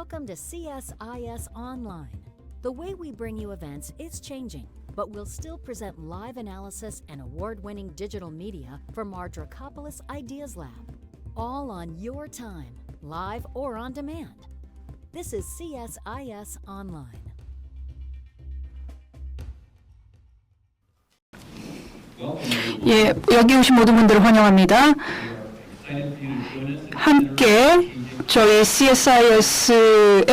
Welcome to CSIS Online. The way we bring you events is changing, but we'll still present live analysis and award-winning digital media from our Dracopoulos Ideas Lab, all on your time, live or on demand. This is CSIS Online. 예, 여기 오신 모든 분들을 환영합니다. 함께 저희 CSIS에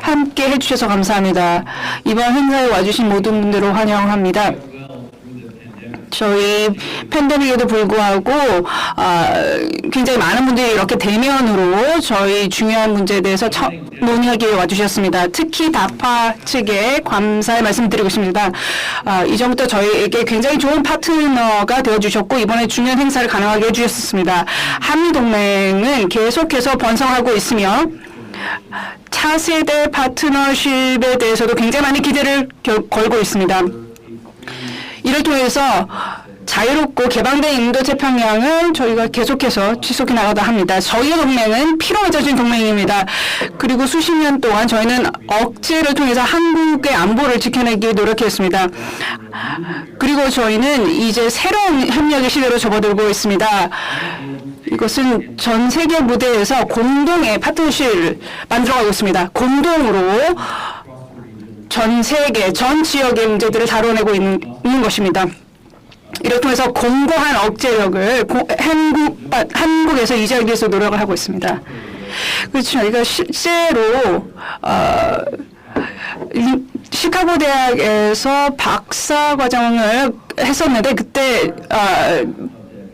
함께 해주셔서 감사합니다. 이번 행사에 와주신 모든 분들을 환영합니다. 저희 팬데믹에도 불구하고 굉장히 많은 분들이 이렇게 대면으로 저희 중요한 문제에 대해서 논의하기에 와주셨습니다. 특히 다파 측에 감사의 말씀드리고 싶습니다. 이전부터 저희에게 굉장히 좋은 파트너가 되어주셨고 이번에 중요한 행사를 가능하게 해주셨습니다. 한미동맹은 계속해서 번성하고 있으며 차세대 파트너십에 대해서도 굉장히 많은 기대를 걸고 있습니다. 이를 통해서 자유롭고 개방된 인도태평양을 저희가 계속해서 지속해 나가다 합니다. 저희의 동맹은 피로 맺어진 동맹입니다. 그리고 수십 년 동안 저희는 억제를 통해서 한국의 안보를 지켜내기 위해 노력했습니다. 그리고 저희는 이제 새로운 협력의 시대로 접어들고 있습니다. 이것은 전 세계 무대에서 공동의 파트너십을 만들어가고 있습니다. 공동으로 전 세계, 전 지역의 문제들을 다뤄내고 있는 것입니다. 이를 통해서 공고한 억제력을 한국에서 유지하기 위해서 노력을 하고 있습니다. 그렇죠. 저희가 실제로 시카고 대학에서 박사 과정을 했었는데 그때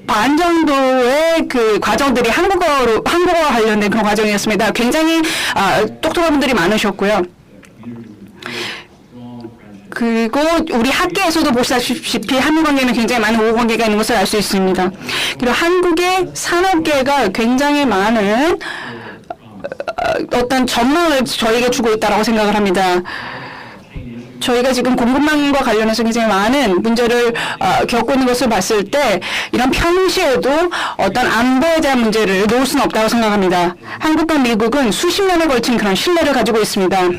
반 정도의 그 과정들이 한국어와 관련된 그런 과정이었습니다. 굉장히 똑똑한 분들이 많으셨고요. 그리고 우리 학계에서도 보시다시피 한미 관계는 굉장히 많은 우호 관계가 있는 것을 알 수 있습니다. 그리고 한국의 산업계가 굉장히 많은 어떤 전망을 저희에게 주고 있다고 생각을 합니다. 저희가 지금 공급망과 관련해서 굉장히 많은 문제를 겪고 있는 것을 봤을 때 이런 평시에도 어떤 안보에 대한 문제를 놓을 수는 없다고 생각합니다. 한국과 미국은 수십 년에 걸친 그런 신뢰를 가지고 있습니다.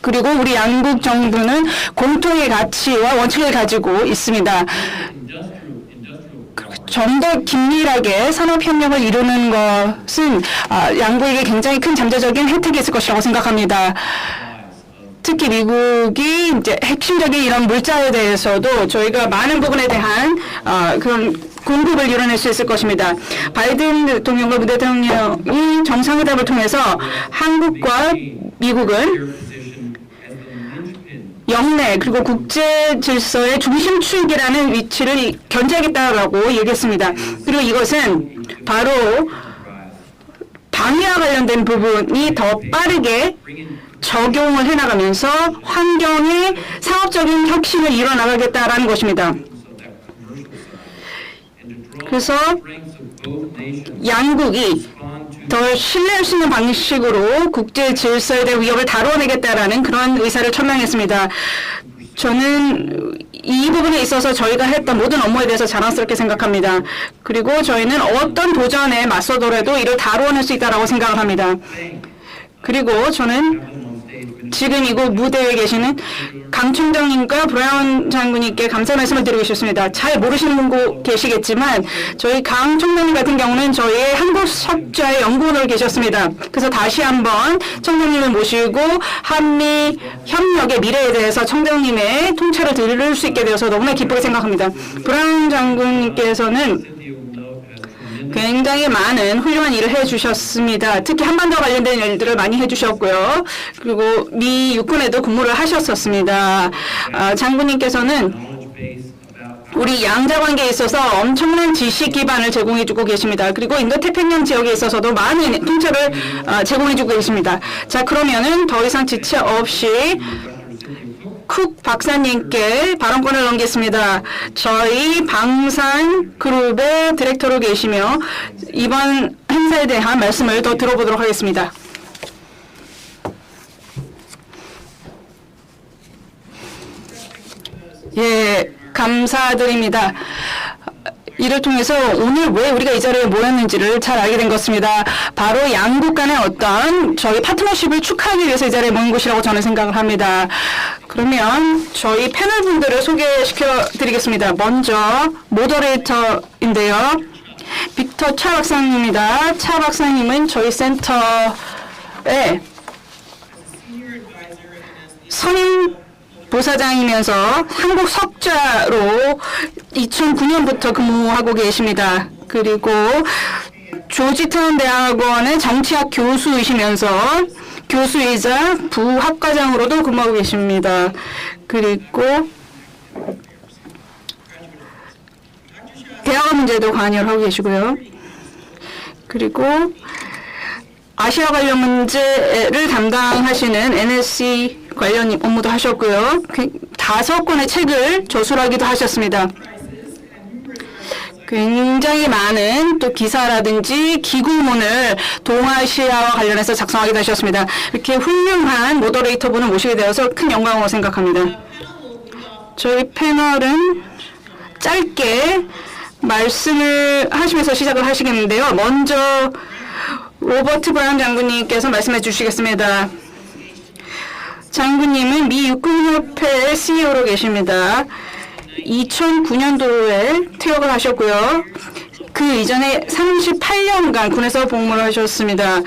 그리고 우리 양국 정부는 공통의 가치와 원칙을 가지고 있습니다. 좀 더 긴밀하게 산업협력을 이루는 것은 양국에게 굉장히 큰 잠재적인 혜택이 있을 것이라고 생각합니다. 특히 미국이 이제 핵심적인 이런 물자에 대해서도 저희가 많은 부분에 대한 그런 공급을 이뤄낼 수 있을 것입니다. 바이든 대통령과 문 대통령이 정상회담을 통해서 한국과 미국은 영내 그리고 국제 질서의 중심축이라는 위치를 견제하겠다라고 얘기했습니다. 그리고 이것은 바로 방위와 관련된 부분이 더 빠르게 적용을 해나가면서 환경의 상업적인 혁신을 이뤄나가겠다라는 것입니다. 그래서 양국이 더 신뢰할 수 있는 방식으로 국제 질서에 대한 위협을 다뤄내겠다라는 그런 의사를 천명했습니다. 저는 이 부분에 있어서 저희가 했던 모든 업무에 대해서 자랑스럽게 생각합니다. 그리고 저희는 어떤 도전에 맞서더라도 이를 다뤄낼 수 있다고 생각을 합니다. 그리고 저는 지금 이곳 무대에 계시는 강 총장님과 브라운 장군님께 감사 말씀을 드리고 싶습니다. 잘 모르시는 분 계시겠지만 저희 강 총장님 같은 경우는 저희의 한국석좌의 연구원으로 계셨습니다. 그래서 다시 한번 총장님을 모시고 한미 협력의 미래에 대해서 총장님의 통찰을 들을 수 있게 되어서 너무나 기쁘게 생각합니다. 브라운 장군님께서는 굉장히 많은 훌륭한 일을 해주셨습니다. 특히 한반도와 관련된 일들을 많이 해주셨고요. 그리고 미 육군에도 근무를 하셨었습니다. 장군님께서는 우리 양자 관계에 있어서 엄청난 지식 기반을 제공해주고 계십니다. 그리고 인도태평양 지역에 있어서도 많은 통찰을 제공해주고 계십니다. 자, 그러면은 더 이상 지체 없이 쿡 박사님께 발언권을 넘기겠습니다. 저희 방산 그룹의 디렉터로 계시며 이번 행사에 대한 말씀을 더 들어보도록 하겠습니다. 예, 감사드립니다. 이를 통해서 오늘 왜 우리가 이 자리에 모였는지를 잘 알게 된 것입니다. 바로 양국 간의 어떤 저희 파트너십을 축하하기 위해서 이 자리에 모인 것이라고 저는 생각을 합니다. 그러면 저희 패널 분들을 소개시켜 드리겠습니다. 먼저 모더레이터인데요. 빅터 차 박사님입니다. 차 박사님은 저희 센터의 선임 부사장이면서 한국 석자로 2009년부터 근무하고 계십니다. 그리고 조지타운 대학원의 정치학 교수이시면서 교수이자 부학과장으로도 근무하고 계십니다. 그리고 대학원 문제도 관여를 하고 계시고요. 그리고 아시아 관련 문제를 담당하시는 NSC 관련 업무도 하셨고요. 5권의 책을 저술하기도 하셨습니다. 굉장히 많은 또 기사라든지 기구문을 동아시아와 관련해서 작성하기도 하셨습니다. 이렇게 훌륭한 모더레이터분을 모시게 되어서 큰 영광으로 생각합니다. 저희 패널은 짧게 말씀을 하시면서 시작을 하시겠는데요. 먼저 로버트 브라운 장군님께서 말씀해 주시겠습니다. 장군님은 미 육군협회의 CEO로 계십니다. 2009년도에 퇴역을 하셨고요. 그 이전에 38년간 군에서 복무를 하셨습니다.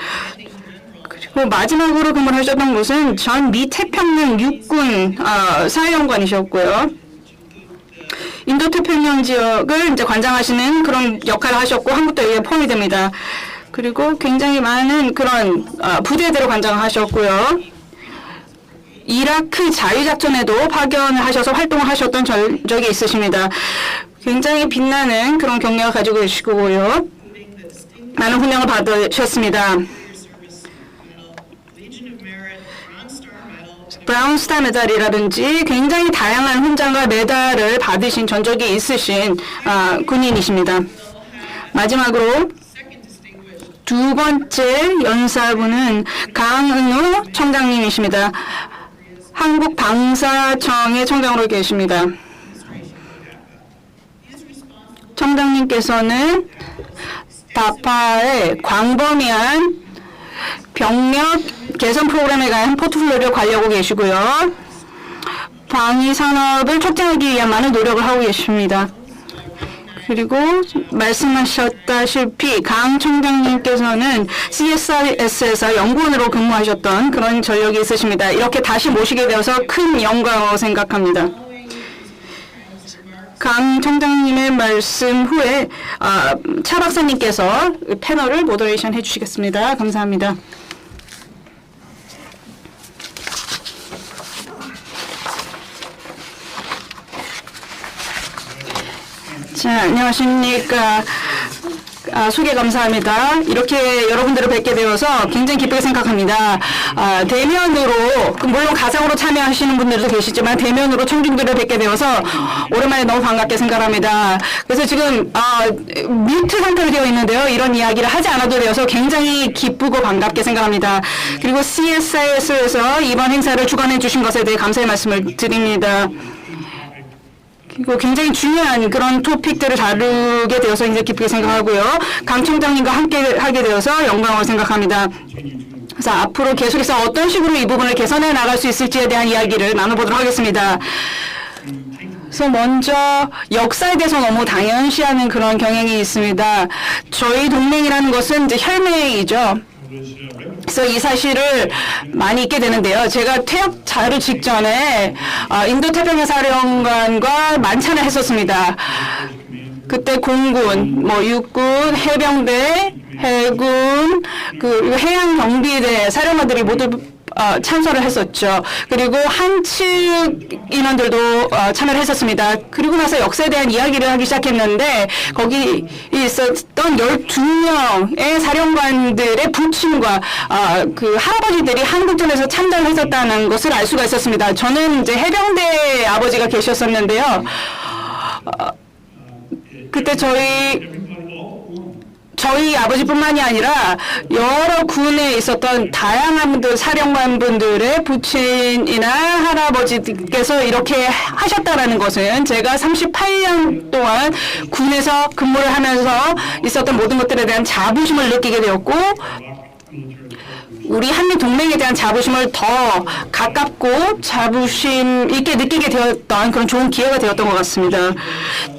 그리고 마지막으로 근무를 하셨던 곳은 전 미 태평양 육군 사령관이셨고요. 인도태평양 지역을 이제 관장하시는 그런 역할을 하셨고 한국도 여기에 포함이 됩니다. 그리고 굉장히 많은 그런 부대들을 관장하셨고요. 이라크 자유작전에도 파견을 하셔서 활동을 하셨던 적이 있으십니다. 굉장히 빛나는 그런 경력을 가지고 계시고요. 많은 훈령을 받으셨습니다. 브라운스타 메달이라든지 굉장히 다양한 훈장과 메달을 받으신 전적이 있으신 군인이십니다. 마지막으로 두 번째 연사분은 강은호 청장님이십니다. 한국 방사청의 청장으로 계십니다. 청장님께서는 다파의 광범위한 병력 개선 프로그램에 관한 포트폴리오를 관리하고 계시고요. 방위 산업을 촉진하기 위한 많은 노력을 하고 계십니다. 그리고 말씀하셨다시피 강 청장님께서는 CSIS에서 연구원으로 근무하셨던 그런 전력이 있으십니다. 이렇게 다시 모시게 되어서 큰 영광으로 생각합니다. 강 청장님의 말씀 후에 차 박사님께서 패널을 모더레이션 해주시겠습니다. 감사합니다. 자, 안녕하십니까. 소개 감사합니다. 이렇게 여러분들을 뵙게 되어서 굉장히 기쁘게 생각합니다. 대면으로, 물론 가상으로 참여하시는 분들도 계시지만 대면으로 청중들을 뵙게 되어서 오랜만에 너무 반갑게 생각합니다. 그래서 지금 뮤트 상태로 되어 있는데요. 이런 이야기를 하지 않아도 되어서 굉장히 기쁘고 반갑게 생각합니다. 그리고 CSIS에서 이번 행사를 주관해 주신 것에 대해 감사의 말씀을 드립니다. 그리고 굉장히 중요한 그런 토픽들을 다루게 되어서 굉장히 기쁘게 생각하고요. 강 청장님과 함께 하게 되어서 영광으로 생각합니다. 그래서 앞으로 계속해서 어떤 식으로 이 부분을 개선해 나갈 수 있을지에 대한 이야기를 나눠보도록 하겠습니다. 그래서 먼저 역사에 대해서 너무 당연시하는 그런 경향이 있습니다. 저희 동맹이라는 것은 이제 혈맹이죠. 그래서 이 사실을 많이 잊게 되는데요. 제가 퇴역 자료 직전에 인도태평양 사령관과 만찬을 했었습니다. 그때 공군, 육군, 해병대, 해군, 그 해양 경비대 사령관들이 모두 참석을 했었죠. 그리고 한측 인원들도 참여를 했었습니다. 그리고 나서 역사에 대한 이야기를 하기 시작했는데 거기 있었던 12명의 사령관들의 부친과 그 할아버지들이 한국전에서 참전을 했었다는 것을 알 수가 있었습니다. 저는 이제 해병대 아버지가 계셨었는데요. 그때 저희 아버지뿐만이 아니라 여러 군에 있었던 다양한 분들, 사령관분들의 부친이나 할아버지께서 이렇게 하셨다라는 것은 제가 38년 동안 군에서 근무를 하면서 있었던 모든 것들에 대한 자부심을 느끼게 되었고, 우리 한미 동맹에 대한 자부심을 더 가깝고 자부심 있게 느끼게 되었던 그런 좋은 기회가 되었던 것 같습니다.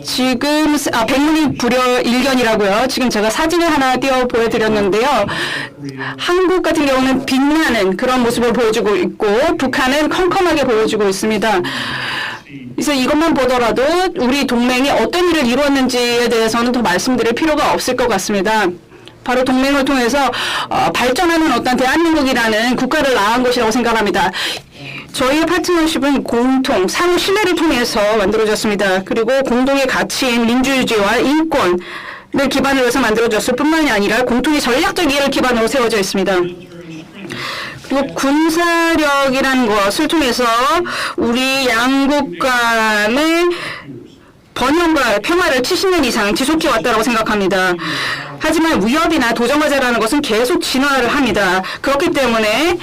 지금 백문이 불여일견이라고요. 지금 제가 사진을 하나 띄워 보여드렸는데요. 한국 같은 경우는 빛나는 그런 모습을 보여주고 있고 북한은 컴컴하게 보여주고 있습니다. 그래서 이것만 보더라도 우리 동맹이 어떤 일을 이루었는지에 대해서는 더 말씀드릴 필요가 없을 것 같습니다. 바로 동맹을 통해서 발전하는 어떤 대한민국이라는 국가를 낳은 것이라고 생각합니다. 저희의 파트너십은 공통, 상호 신뢰를 통해서 만들어졌습니다. 그리고 공동의 가치인 민주주의와 인권을 기반으로 해서 만들어졌을 뿐만이 아니라 공통의 전략적 이해를 기반으로 세워져 있습니다. 그리고 군사력이라는 것을 통해서 우리 양국 간의 번영과 평화를 70년 이상 지속해 왔다고 생각합니다. 하지만 위협이나 도전과제라는 것은 계속 진화를 합니다. 그렇기 때문에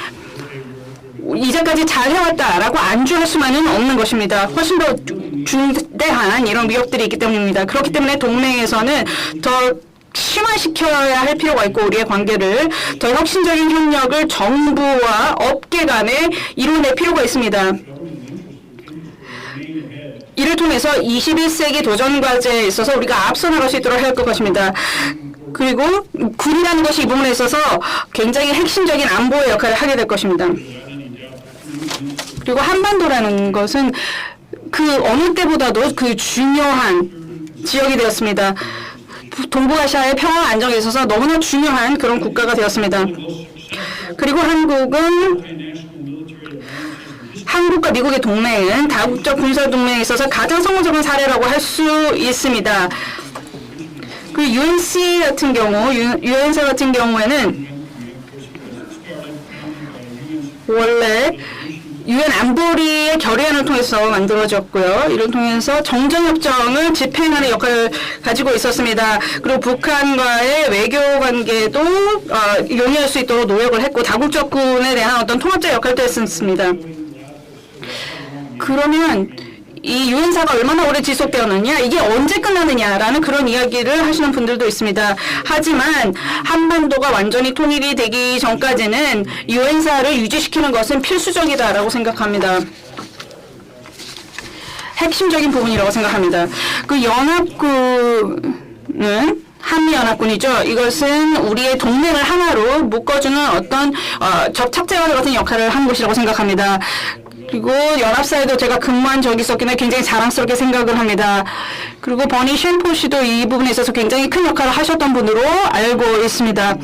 이제까지 잘 해왔다라고 안주할 수만은 없는 것입니다. 훨씬 더 중대한 이런 위협들이 있기 때문입니다. 그렇기 때문에 동맹에서는 더 심화시켜야 할 필요가 있고 우리의 관계를 더 혁신적인 협력을 정부와 업계 간에 이뤄낼 필요가 있습니다. 이를 통해서 21세기 도전과제에 있어서 우리가 앞서 나갈 수 있도록 할 것입니다. 그리고 군이라는 것이 이 부분에 있어서 굉장히 핵심적인 안보의 역할을 하게 될 것입니다. 그리고 한반도라는 것은 그 어느 때보다도 그 중요한 지역이 되었습니다. 동북아시아의 평화 안정에 있어서 너무나 중요한 그런 국가가 되었습니다. 그리고 한국과 미국의 동맹은 다국적 군사 동맹에 있어서 가장 성공적인 사례라고 할 수 있습니다. 그 UNC 같은 경우, 유엔사 같은 경우에는 원래 유엔 안보리의 결의안을 통해서 만들어졌고요. 이를 통해서 정전협정을 집행하는 역할을 가지고 있었습니다. 그리고 북한과의 외교 관계도 용이할 수 있도록 노력을 했고 다국적군에 대한 어떤 통합자 역할도 했습니다. 그러면 이 유엔사가 얼마나 오래 지속되었느냐, 이게 언제 끝나느냐라는 그런 이야기를 하시는 분들도 있습니다. 하지만 한반도가 완전히 통일이 되기 전까지는 유엔사를 유지시키는 것은 필수적이다라고 생각합니다. 핵심적인 부분이라고 생각합니다. 그 연합군은 한미연합군이죠. 이것은 우리의 동맹을 하나로 묶어주는 어떤 접착제와 같은 역할을 한 것이라고 생각합니다. 그리고 연합사에도 제가 근무한 적이 있었기 때문에 굉장히 자랑스럽게 생각을 합니다. 그리고 버니 쉔포 씨도 이 부분에 있어서 굉장히 큰 역할을 하셨던 분으로 알고 있습니다.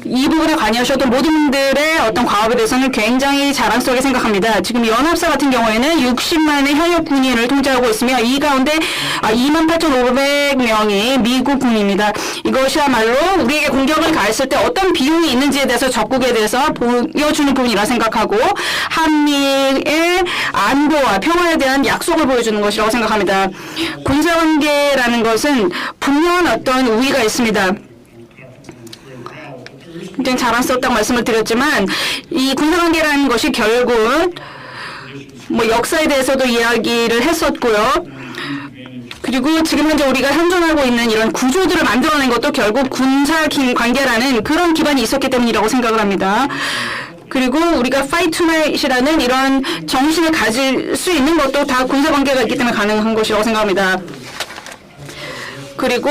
이 부분에 관여하셨던 모든 분들의 어떤 과업에 대해서는 굉장히 자랑스럽게 생각합니다. 지금 연합사 같은 경우에는 60만의 현역 군인을 통제하고 있으며 이 가운데 28,500명이 미국 군입니다. 이것이야말로 우리에게 공격을 가했을 때 어떤 비용이 있는지에 대해서 적국에 대해서 보여주는 부분이라 생각하고 한미의 안보와 평화에 대한 약속을 보여주는 것이라고 생각합니다. 군사관계라는 것은 분명한 어떤 우위가 있습니다. 굉장히 자랑스럽다고 말씀을 드렸지만 이 군사관계라는 것이 결국 역사에 대해서도 이야기를 했었고요. 그리고 지금 현재 우리가 현존하고 있는 이런 구조들을 만들어낸 것도 결국 군사관계라는 그런 기반이 있었기 때문이라고 생각을 합니다. 그리고 우리가 Fight Tonight이라는 이런 정신을 가질 수 있는 것도 다 군사관계가 있기 때문에 가능한 것이라고 생각합니다. 그리고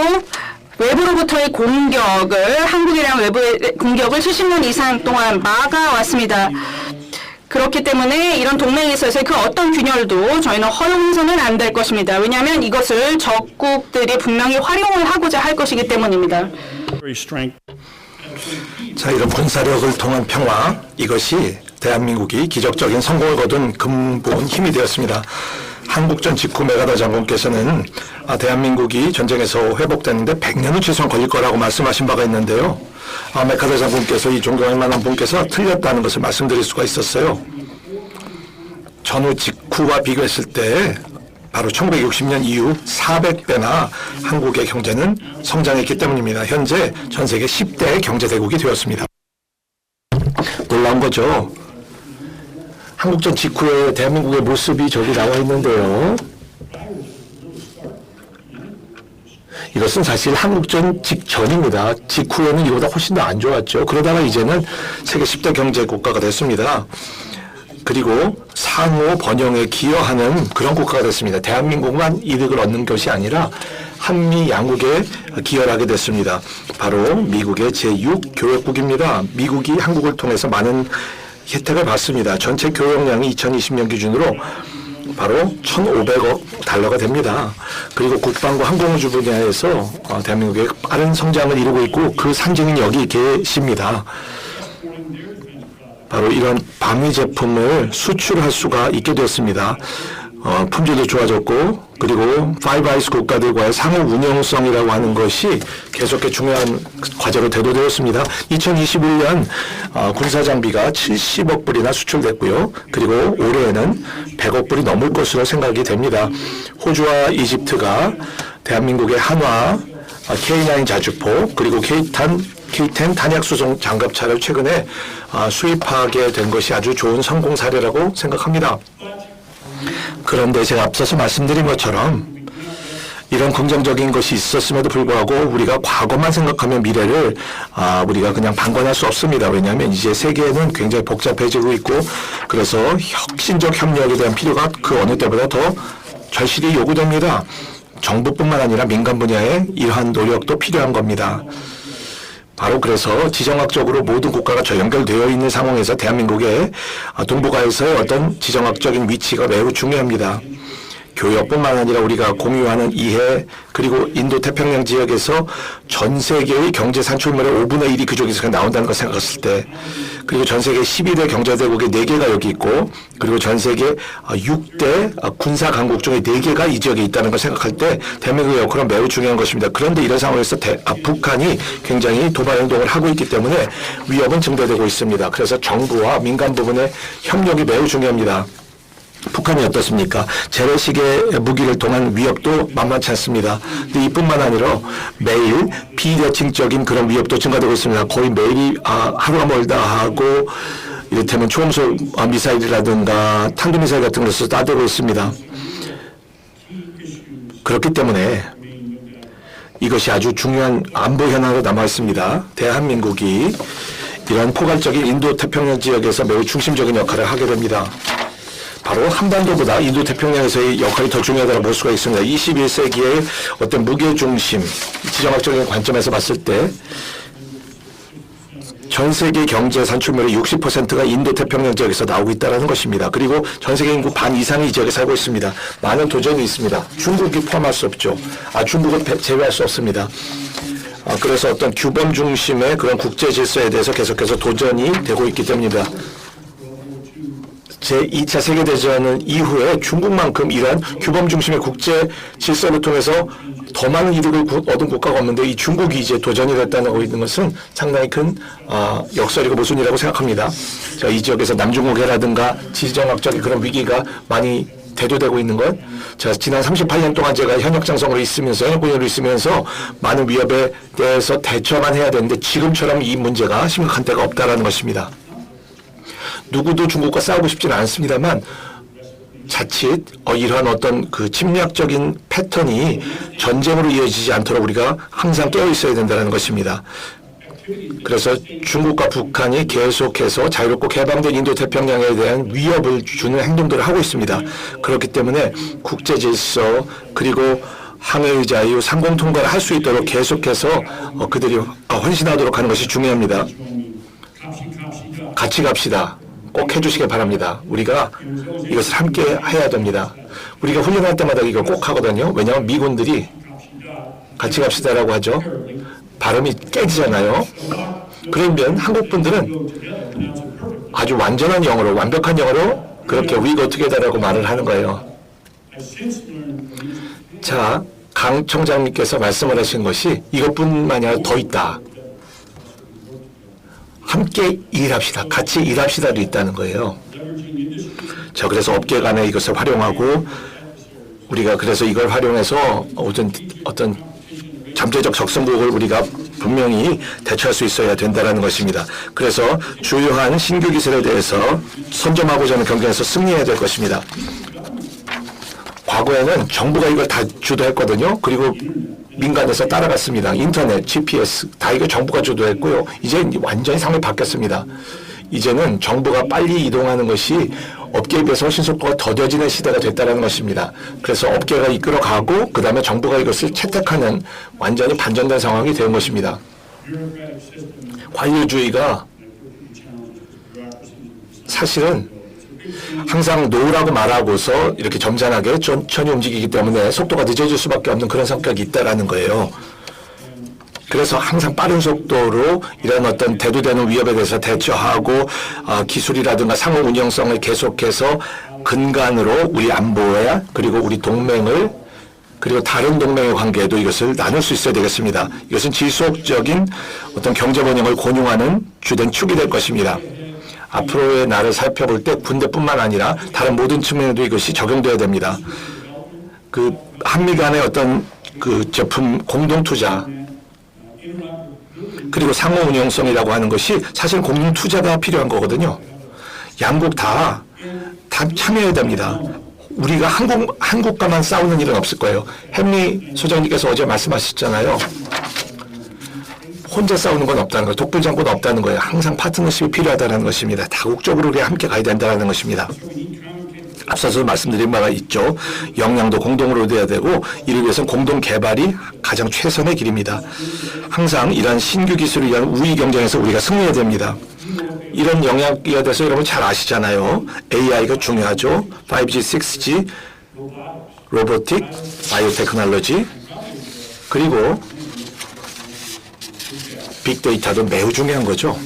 외부로부터의 공격을, 한국에 대한 외부의 공격을 70년 이상 동안 막아왔습니다. 그렇기 때문에 이런 동맹에 있어서의 그 어떤 균열도 저희는 허용해서는 안 될 것입니다. 왜냐하면 이것을 적국들이 분명히 활용을 하고자 할 것이기 때문입니다. 자, 이런 군사력을 통한 평화, 이것이 대한민국이 기적적인 성공을 거둔 근본 힘이 되었습니다. 한국전 직후 메가다 장군께서는 대한민국이 전쟁에서 회복되는데 100년은 최소한 걸릴 거라고 말씀하신 바가 있는데요. 메카다 장군께서 이 존경할 만한 분께서 틀렸다는 것을 말씀드릴 수가 있었어요. 전후 직후와 비교했을 때 바로 1960년 이후 400배나 한국의 경제는 성장했기 때문입니다. 현재 전 세계 10대 경제대국이 되었습니다. 놀라운 거죠. 한국전 직후에 대한민국의 모습이 저기 나와 있는데요. 이것은 사실 한국전 직전입니다. 직후에는 이보다 훨씬 더 안 좋았죠. 그러다가 이제는 세계 10대 경제 국가가 됐습니다. 그리고 상호 번영에 기여하는 그런 국가가 됐습니다. 대한민국만 이득을 얻는 것이 아니라 한미 양국에 기여를 하게 됐습니다. 바로 미국의 제6 교역국입니다. 미국이 한국을 통해서 많은 혜택을 받습니다. 전체 교역량이 2020년 기준으로 바로 1,500억 달러가 됩니다. 그리고 국방과 항공우주 분야에서 대한민국의 빠른 성장을 이루고 있고 그 상징은 여기 계십니다. 바로 이런 방위 제품을 수출할 수가 있게 되었습니다. 품질도 좋아졌고 그리고 파이브 아이스 국가들과의 상호 운용성이라고 하는 것이 계속해 중요한 과제로 대두되었습니다. 2021년 군사 장비가 70억 불이나 수출됐고요. 그리고 올해에는 100억 불이 넘을 것으로 생각이 됩니다. 호주와 이집트가 대한민국의 한화, K9 자주포 그리고 K10 탄약 수송 장갑차를 최근에 수입하게 된 것이 아주 좋은 성공 사례라고 생각합니다. 그런데 제가 앞서서 말씀드린 것처럼 이런 긍정적인 것이 있었음에도 불구하고 우리가 과거만 생각하면 미래를 우리가 그냥 방관할 수 없습니다. 왜냐하면 이제 세계는 굉장히 복잡해지고 있고 그래서 혁신적 협력에 대한 필요가 그 어느 때보다 더 절실히 요구됩니다. 정부뿐만 아니라 민간 분야에 이러한 노력도 필요한 겁니다. 바로 그래서 지정학적으로 모든 국가가 연결되어 있는 상황에서 대한민국의 동북아에서의 어떤 지정학적인 위치가 매우 중요합니다. 교역뿐만 아니라 우리가 공유하는 이해 그리고 인도태평양 지역에서 전 세계의 경제 산출물의 5분의 1이 그쪽에서 나온다는 걸 생각했을 때 그리고 전 세계 12대 경제대국의 4개가 여기 있고 그리고 전 세계 6대 군사 강국 중에 4개가 이 지역에 있다는 걸 생각할 때 대한민국의 역할은 매우 중요한 것입니다. 그런데 이런 상황에서 북한이 굉장히 도발 행동을 하고 있기 때문에 위협은 증대되고 있습니다. 그래서 정부와 민간 부분의 협력이 매우 중요합니다. 북한이 어떻습니까? 재래식의 무기를 통한 위협도 만만치 않습니다. 근데 이뿐만 아니라 매일 비대칭적인 그런 위협도 증가되고 있습니다. 거의 매일이 하루가 멀다 하고 이를테면 초음속 미사일이라든가 탄도미사일 같은 것을 쏴대고 있습니다. 그렇기 때문에 이것이 아주 중요한 안보 현안으로 남아 있습니다. 대한민국이 이런 포괄적인 인도태평양 지역에서 매우 중심적인 역할을 하게 됩니다. 바로 한반도보다 인도태평양에서의 역할이 더 중요하다고 볼 수가 있습니다. 21세기의 어떤 무게중심, 지정학적인 관점에서 봤을 때 전 세계 경제 산출물의 60%가 인도태평양 지역에서 나오고 있다는 것입니다. 그리고 전 세계 인구 반 이상이 이 지역에 살고 있습니다. 많은 도전이 있습니다. 중국이 포함할 수 없죠. 중국은 제외할 수 없습니다. 그래서 어떤 규범 중심의 그런 국제 질서에 대해서 계속해서 도전이 되고 있기 때문입니다. 제2차 세계대전 이후에 중국만큼 이러한 규범 중심의 국제 질서를 통해서 더 많은 이득을 얻은 국가가 없는데 이 중국이 이제 도전이 됐다고 있는 것은 상당히 큰 역설이고 모순이라고 생각합니다. 이 지역에서 남중국해라든가 지정학적인 그런 위기가 많이 대두되고 있는 것. 지난 38년 동안 제가 현역장성으로 있으면서 현역군으로 있으면서 많은 위협에 대해서 대처만 해야 되는데 지금처럼 이 문제가 심각한 때가 없다라는 것입니다. 누구도 중국과 싸우고 싶지는 않습니다만 자칫 이러한 어떤 그 침략적인 패턴이 전쟁으로 이어지지 않도록 우리가 항상 깨어 있어야 된다는 것입니다. 그래서 중국과 북한이 계속해서 자유롭고 개방된 인도태평양에 대한 위협을 주는 행동들을 하고 있습니다. 그렇기 때문에 국제 질서 그리고 항해의 자유, 상공 통과를 할 수 있도록 계속해서 그들이 헌신하도록 하는 것이 중요합니다. 같이 갑시다. 꼭 해주시길 바랍니다. 우리가 이것을 함께 해야 됩니다. 우리가 훈련할 때마다 이걸 꼭 하거든요. 왜냐하면 미군들이 같이 갑시다라고 하죠. 발음이 깨지잖아요. 그러면 한국 분들은 아주 완전한 영어로, 완벽한 영어로 그렇게 We go together라고 말을 하는 거예요. 자, 강 청장님께서 말씀을 하신 것이 이것뿐만이 아니라 더 있다. 함께 일합시다. 같이 일합시다도 있다는 거예요. 자, 그래서 업계 간에 이것을 활용하고 우리가 그래서 이걸 활용해서 어떤 잠재적 적성국을 우리가 분명히 대처할 수 있어야 된다는 것입니다. 그래서 주요한 신규 기술에 대해서 선점하고자 하는 경쟁에서 승리해야 될 것입니다. 과거에는 정부가 이걸 다 주도했거든요. 그리고 민간에서 따라갔습니다. 인터넷, GPS 다 이거 정부가 주도했고요. 이제 완전히 상황이 바뀌었습니다. 이제는 정부가 빨리 이동하는 것이 업계에 비해서 훨씬 속도가 더뎌지는 시대가 됐다는 것입니다. 그래서 업계가 이끌어가고 그 다음에 정부가 이것을 채택하는 완전히 반전된 상황이 된 것입니다. 관료주의가 사실은 항상 놓으라고 말하고서 이렇게 점잖하게 천천히 움직이기 때문에 속도가 늦어질 수밖에 없는 그런 성격이 있다라는 거예요. 그래서 항상 빠른 속도로 이런 어떤 대두되는 위협에 대해서 대처하고 기술이라든가 상호 운영성을 계속해서 근간으로 우리 안보에 그리고 우리 동맹을 그리고 다른 동맹의 관계에도 이것을 나눌 수 있어야 되겠습니다. 이것은 지속적인 어떤 경제 번영을 권유하는 주된 축이 될 것입니다. 앞으로의 날을 살펴볼 때 군대뿐만 아니라 다른 모든 측면에도 이것이 적용되어야 됩니다. 그 한미 간의 어떤 그 제품 공동 투자 그리고 상호 운영성이라고 하는 것이 사실 공동 투자가 필요한 거거든요. 양국 다 참여해야 됩니다. 우리가 한국과만 싸우는 일은 없을 거예요. 헨리 소장님께서 어제 말씀하셨잖아요. 혼자 싸우는 건 없다는 거예요. 독불장군 없다는 거예요. 항상 파트너십이 필요하다는 것입니다. 다국적으로 함께 가야 된다는 것입니다. 앞서서 말씀드린 바가 있죠. 역량도 공동으로 돼야 되고 이를 위해서는 공동 개발이 가장 최선의 길입니다. 항상 이러한 신규 기술을 위한 우위 경쟁에서 우리가 승리해야 됩니다. 이런 영역에 대해서 여러분 잘 아시잖아요. AI가 중요하죠. 5G, 6G, 로보틱, 바이오테크놀로지 그리고 빅데이터도 매우 중요한 거죠.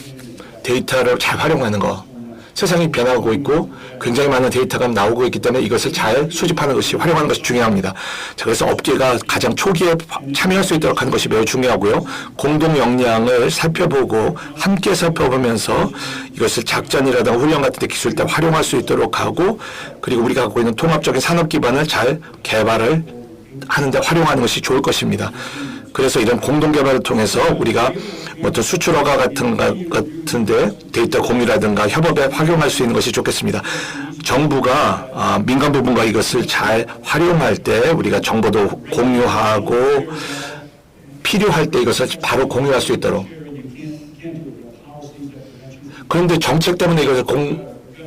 데이터를 잘 활용하는 거. 세상이 변하고 있고 굉장히 많은 데이터가 나오고 있기 때문에 이것을 잘 수집하는 것이 활용하는 것이 중요합니다. 자, 그래서 업계가 가장 초기에 참여할 수 있도록 하는 것이 매우 중요하고요. 공동 역량을 살펴보고 함께 살펴보면서 이것을 작전이라든가 훈련 같은 데 기술 때 활용할 수 있도록 하고 그리고 우리가 갖고 있는 통합적인 산업 기반을 잘 개발을 하는 데 활용하는 것이 좋을 것입니다. 그래서 이런 공동 개발을 통해서 우리가 어떤 수출 허가 같은데 데이터 공유라든가 협업에 활용할 수 있는 것이 좋겠습니다. 정부가 민간 부분과 이것을 잘 활용할 때 우리가 정보도 공유하고 필요할 때 이것을 바로 공유할 수 있도록. 그런데 정책 때문에 이것을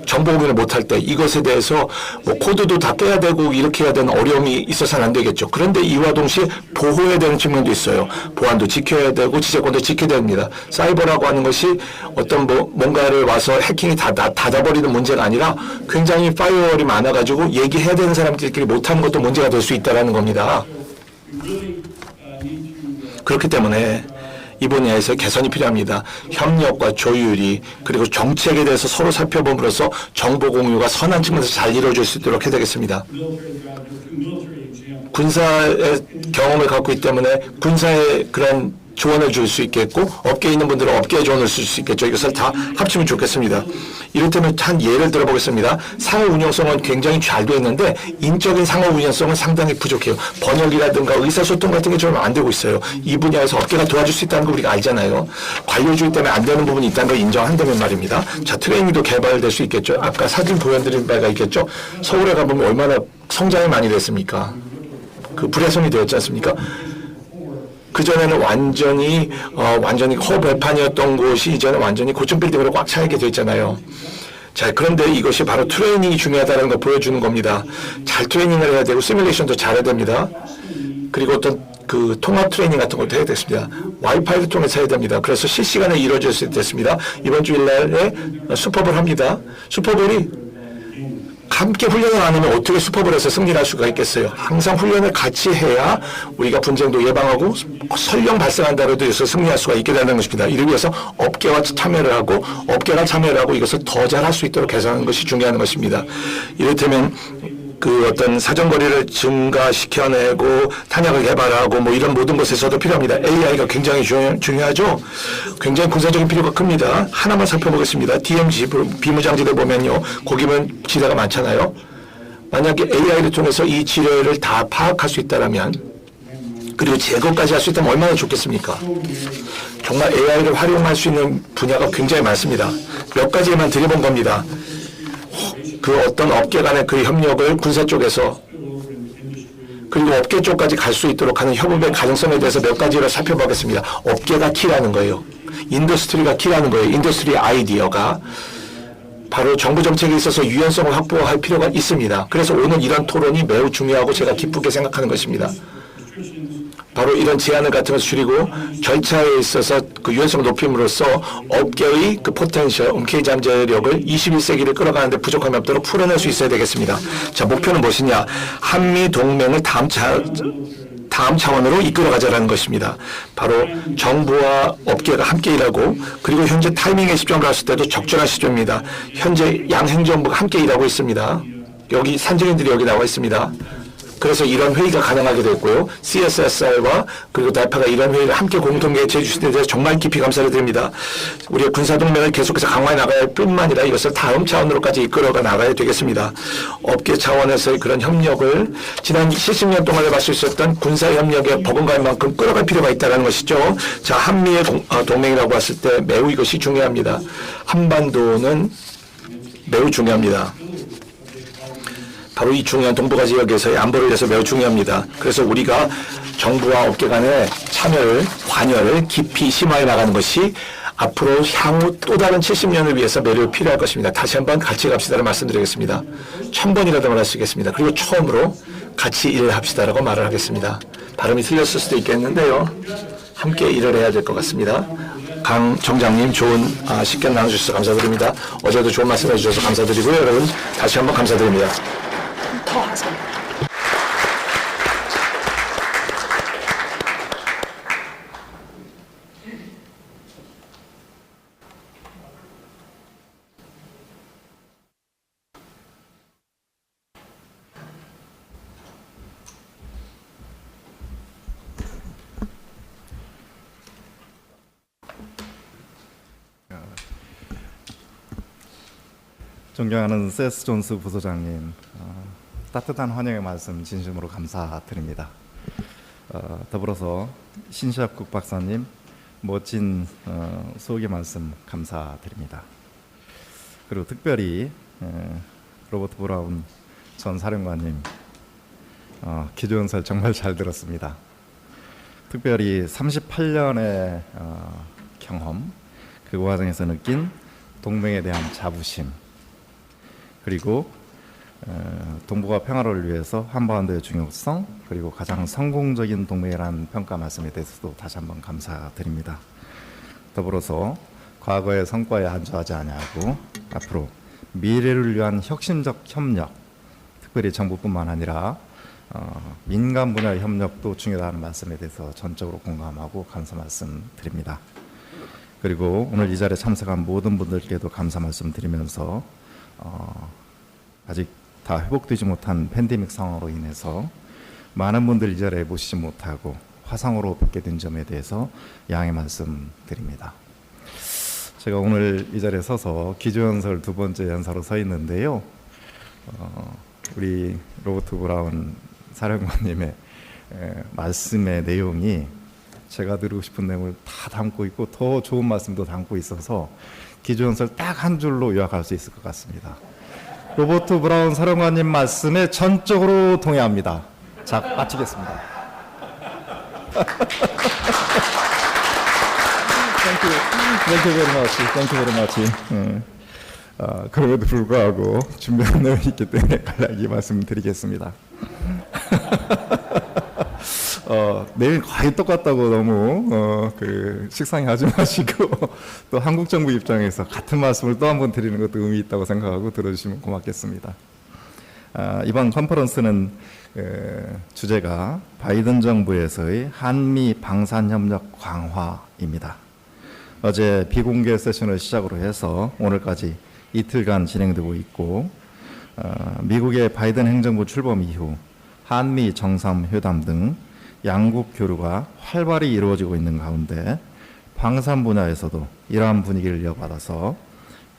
정보 공유를 못할 때 이것에 대해서 뭐 코드도 다 깨야 되고 이렇게 해야 되는 어려움이 있어서는 안 되겠죠. 그런데 이와 동시에 보호해야 되는 측면도 있어요. 보안도 지켜야 되고 지재권도 지켜야 됩니다. 사이버라고 하는 것이 어떤 뭔가를 와서 해킹이 다 닫아버리는 문제가 아니라 굉장히 파이어월이 많아가지고 얘기해야 되는 사람들끼리 못하는 것도 문제가 될 수 있다는 겁니다. 그렇기 때문에 이 분야에서 개선이 필요합니다. 협력과 조율이 그리고 정책에 대해서 서로 살펴봄으로써 정보 공유가 선한 측면에서 잘 이루어질 수 있도록 해야 되겠습니다. 군사의 경험을 갖고 있기 때문에 군사의 그런 조언을 줄 수 있겠고 업계에 있는 분들은 업계의 조언을 쓸 수 있겠죠. 이것을 다 합치면 좋겠습니다. 이를테면 한 예를 들어보겠습니다. 상호 운영성은 굉장히 잘 되어 있는데 인적인 상호 운영성은 상당히 부족해요. 번역이라든가 의사소통 같은 게 좀 안 되고 있어요. 이 분야에서 업계가 도와줄 수 있다는 거 우리가 알잖아요. 관료주의 때문에 안 되는 부분이 있다는 걸 인정한다면 말입니다. 자, 트레이닝도 개발될 수 있겠죠. 아까 사진 보여드린 바가 있겠죠. 서울에 가보면 얼마나 성장이 많이 됐습니까? 그 불야성이 되었지 않습니까? 그전에는 완전히 허벌판이었던 곳이 이제는 완전히 고층 빌딩으로 꽉 차 있게 되어 있잖아요. 자, 그런데 이것이 바로 트레이닝이 중요하다는 걸 보여주는 겁니다. 잘 트레이닝을 해야 되고 시뮬레이션도 잘해야 됩니다. 그리고 어떤 그 통합 트레이닝 같은 것도 해야 됐습니다. 와이파이를 통해서 해야 됩니다. 그래서 실시간에 이루어질 수 있습니다. 이번 주일날에 슈퍼볼 합니다. 슈퍼볼이 함께 훈련을 안 하면 어떻게 슈퍼볼에서 승리할 수가 있겠어요. 항상 훈련을 같이 해야 우리가 분쟁도 예방하고 설령 발생한다고 해서 승리할 수가 있게 되는 것입니다. 이를 위해서 업계가 참여를 하고 이것을 더 잘할 수 있도록 개선하는 것이 중요한 것입니다. 이를테면 그 어떤 사정거리를 증가시켜내고 탄약을 개발하고 뭐 이런 모든 것에서도 필요합니다. AI가 굉장히 중요하죠. 굉장히 군사적인 필요가 큽니다. 하나만 살펴보겠습니다. DMZ 비무장지대 보면요. 거기면 지대가 많잖아요. 만약에 AI를 통해서 이 지뢰를 다 파악할 수 있다면 그리고 제거까지 할 수 있다면 얼마나 좋겠습니까? 정말 AI를 활용할 수 있는 분야가 굉장히 많습니다. 몇 가지만 드려본 겁니다. 그 어떤 업계 간의 그 협력을 군사 쪽에서 그리고 업계 쪽까지 갈 수 있도록 하는 협업의 가능성에 대해서 몇 가지를 살펴보겠습니다. 업계가 키라는 거예요. 인더스트리가 키라는 거예요. 인더스트리 아이디어가 바로 정부 정책에 있어서 유연성을 확보할 필요가 있습니다. 그래서 오늘 이런 토론이 매우 중요하고 제가 기쁘게 생각하는 것입니다. 바로 이런 제안을 같은 것을 줄이고 절차에 있어서 그 유연성을 높임으로써 업계의 그 포텐셜, umk 잠재력을 21세기를 끌어가는데 부족함이 없도록 풀어낼 수 있어야 되겠습니다. 자, 목표는 무엇이냐? 한미 동맹을 다음 차원으로 이끌어가자라는 것입니다. 바로 정부와 업계가 함께 일하고 그리고 현재 타이밍에 집중을 했을 때도 적절한 시점입니다. 현재 양행정부가 함께 일하고 있습니다. 여기 산증인들이 여기 나와 있습니다. 그래서 이런 회의가 가능하게 됐고요. CSSR과 그리고 달파가 이런 회의를 함께 공동 개최해 주신 데 대해서 정말 깊이 감사를 드립니다. 우리의 군사동맹을 계속해서 강화해 나가야 할 뿐만 아니라 이것을 다음 차원으로까지 이끌어가 나가야 되겠습니다. 업계 차원에서의 그런 협력을 지난 70년 동안 해볼 수 있었던 군사협력의 버금갈 만큼 끌어갈 필요가 있다는 것이죠. 자, 한미의 동맹이라고 봤을 때 매우 이것이 중요합니다. 한반도는 매우 중요합니다. 바로 이 중요한 동북아 지역에서의 안보를 위해서 매우 중요합니다. 그래서 우리가 정부와 업계 간의 참여를, 관여를 깊이 심화해 나가는 것이 앞으로 향후 또 다른 70년을 위해서 매우 필요할 것입니다. 다시 한번 같이 갑시다를 말씀드리겠습니다. 1000번이라도 말하시겠습니다. 그리고 처음으로 같이 일을 합시다라고 말을 하겠습니다. 발음이 틀렸을 수도 있겠는데요. 함께 일을 해야 될 것 같습니다. 강 정장님 좋은 식견 나눠주셔서 감사드립니다. 어제도 좋은 말씀 해주셔서 감사드리고요. 여러분 다시 한번 감사드립니다. 더 하세요. 존경하는 세스 존스 부소장님, 따뜻한 환영의 말씀 진심으로 감사드립니다. 더불어서 신시합 국박사님 멋진 수고의 말씀 감사드립니다. 그리고 특별히 로버트 브라운 전 사령관님 기조연설 정말 잘 들었습니다. 특별히 38년의 경험, 그 과정에서 느낀 동맹에 대한 자부심, 그리고 동북아 평화를 위해서 한반도의 중요성, 그리고 가장 성공적인 동맹이라는 평가 말씀에 대해서도 다시 한번 감사드립니다. 더불어서 과거의 성과에 안주하지 아니하고 앞으로 미래를 위한 혁신적 협력, 특별히 정부뿐만 아니라 민간 분야의 협력도 중요하다는 말씀에 대해서 전적으로 공감하고 감사 말씀드립니다. 그리고 오늘 이 자리에 참석한 모든 분들께도 감사 말씀드리면서 아직 다 회복되지 못한 팬데믹 상황으로 인해서 많은 분들 이 자리에 모시지 못하고 화상으로 뵙게 된 점에 대해서 양해 말씀드립니다. 제가 오늘 이 자리에 서서 기조연설 두 번째 연사로 서 있는데요. 우리 로버트 브라운 사령관님의 말씀의 내용이 제가 드리고 싶은 내용을 다 담고 있고 더 좋은 말씀도 담고 있어서 기조연설 딱 한 줄로 요약할 수 있을 것 같습니다. 로버트 브라운 사령관님 말씀에 전적으로 동의합니다. 자, 마치겠습니다. Thank you very much. 그럼에도 불구하고 준비한 내용이 있기 때문에 간략히 말씀드리겠습니다. 내일 거의 똑같다고 너무 식상해하지 마시고 또 한국 정부 입장에서 같은 말씀을 또 한 번 드리는 것도 의미 있다고 생각하고 들어주시면 고맙겠습니다. 이번 컨퍼런스는 주제가 바이든 정부에서의 한미 방산협력 강화입니다. 어제 비공개 세션을 시작으로 해서 오늘까지 이틀간 진행되고 있고 미국의 바이든 행정부 출범 이후 한미 정상회담 등 양국 교류가 활발히 이루어지고 있는 가운데 방산 분야에서도 이러한 분위기를 이어받아서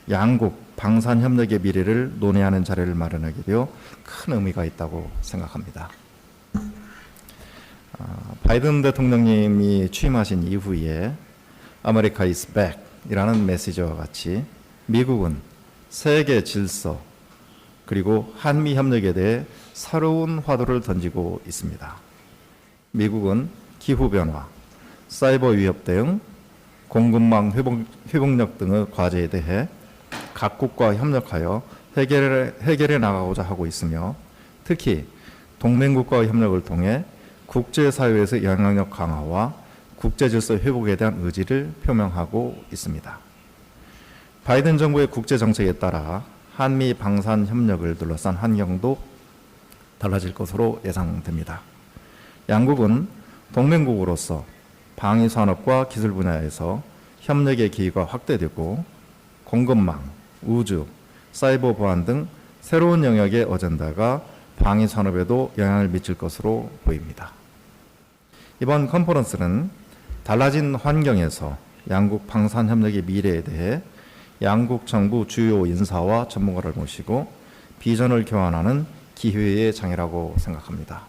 양국 방산 협력의 미래를 논의하는 자리를 마련하게 되어 큰 의미가 있다고 생각합니다. 바이든 대통령님이 취임하신 이후에 America is back 이라는 메시지와 같이 미국은 세계 질서 그리고 한미 협력에 대해 새로운 화두를 던지고 있습니다. 미국은 기후변화, 사이버 위협 대응, 공급망 회복력 등의 과제에 대해 각국과 협력하여 해결해 나가고자 하고 있으며 특히 동맹국가의 협력을 통해 국제사회에서 영향력 강화와 국제질서 회복에 대한 의지를 표명하고 있습니다. 바이든 정부의 국제정책에 따라 한미 방산 협력을 둘러싼 환경도 달라질 것으로 예상됩니다. 양국은 동맹국으로서 방위산업과 기술 분야에서 협력의 기회가 확대되고 공급망, 우주, 사이버 보안 등 새로운 영역의 어젠다가 방위산업에도 영향을 미칠 것으로 보입니다. 이번 컨퍼런스는 달라진 환경에서 양국 방산협력의 미래에 대해 양국 정부 주요 인사와 전문가를 모시고 비전을 교환하는 기회의 장이라고 생각합니다.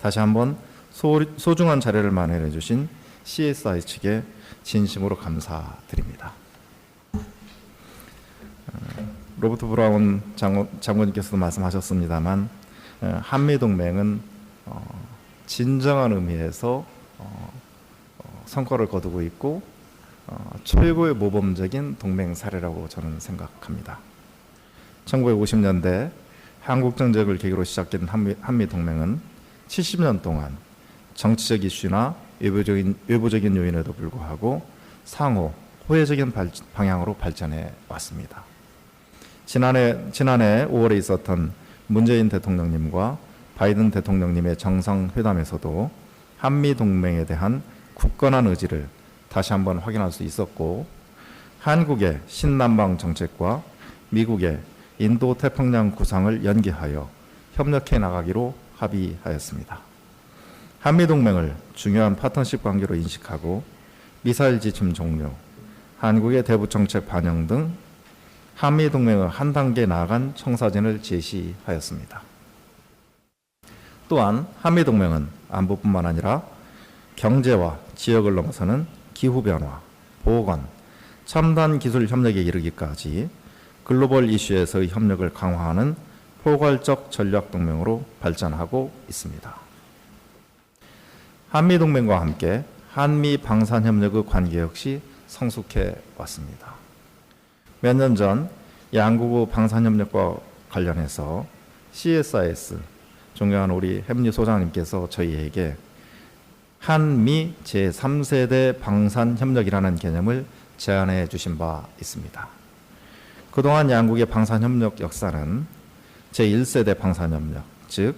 다시 한번 소중한 자료를 마련해 주신 CSI 측에 진심으로 감사드립니다. 로버트 브라운 장군님께서도 말씀하셨습니다만 한미동맹은 진정한 의미에서 성과를 거두고 있고 최고의 모범적인 동맹 사례라고 저는 생각합니다. 1950년대 한국 정적을 계기로 시작된 한미동맹은 70년 동안 정치적 이슈나 외부적인 요인에도 불구하고 상호 호혜적인 방향으로 발전해 왔습니다. 지난해 5월에 있었던 문재인 대통령님과 바이든 대통령님의 정상회담에서도 한미동맹에 대한 굳건한 의지를 다시 한번 확인할 수 있었고 한국의 신남방 정책과 미국의 인도태평양 구상을 연계하여 협력해 나가기로 합의하였습니다. 한미동맹을 중요한 파트너십 관계로 인식하고 미사일 지침 종료, 한국의 대북정책 반영 등 한미동맹의 한 단계 나아간 청사진을 제시하였습니다. 또한 한미동맹은 안보뿐만 아니라 경제와 지역을 넘어서는 기후변화, 보건, 첨단 기술 협력에 이르기까지 글로벌 이슈에서의 협력을 강화하는 포괄적 전략동맹으로 발전하고 있습니다. 한미동맹과 함께 한미 방산협력의 관계 역시 성숙해 왔습니다. 몇 년 전 양국의 방산협력과 관련해서 CSIS, 존경하는 우리 햄리 소장님께서 저희에게 한미 제3세대 방산협력이라는 개념을 제안해 주신 바 있습니다. 그동안 양국의 방산협력 역사는 제1세대 방산협력, 즉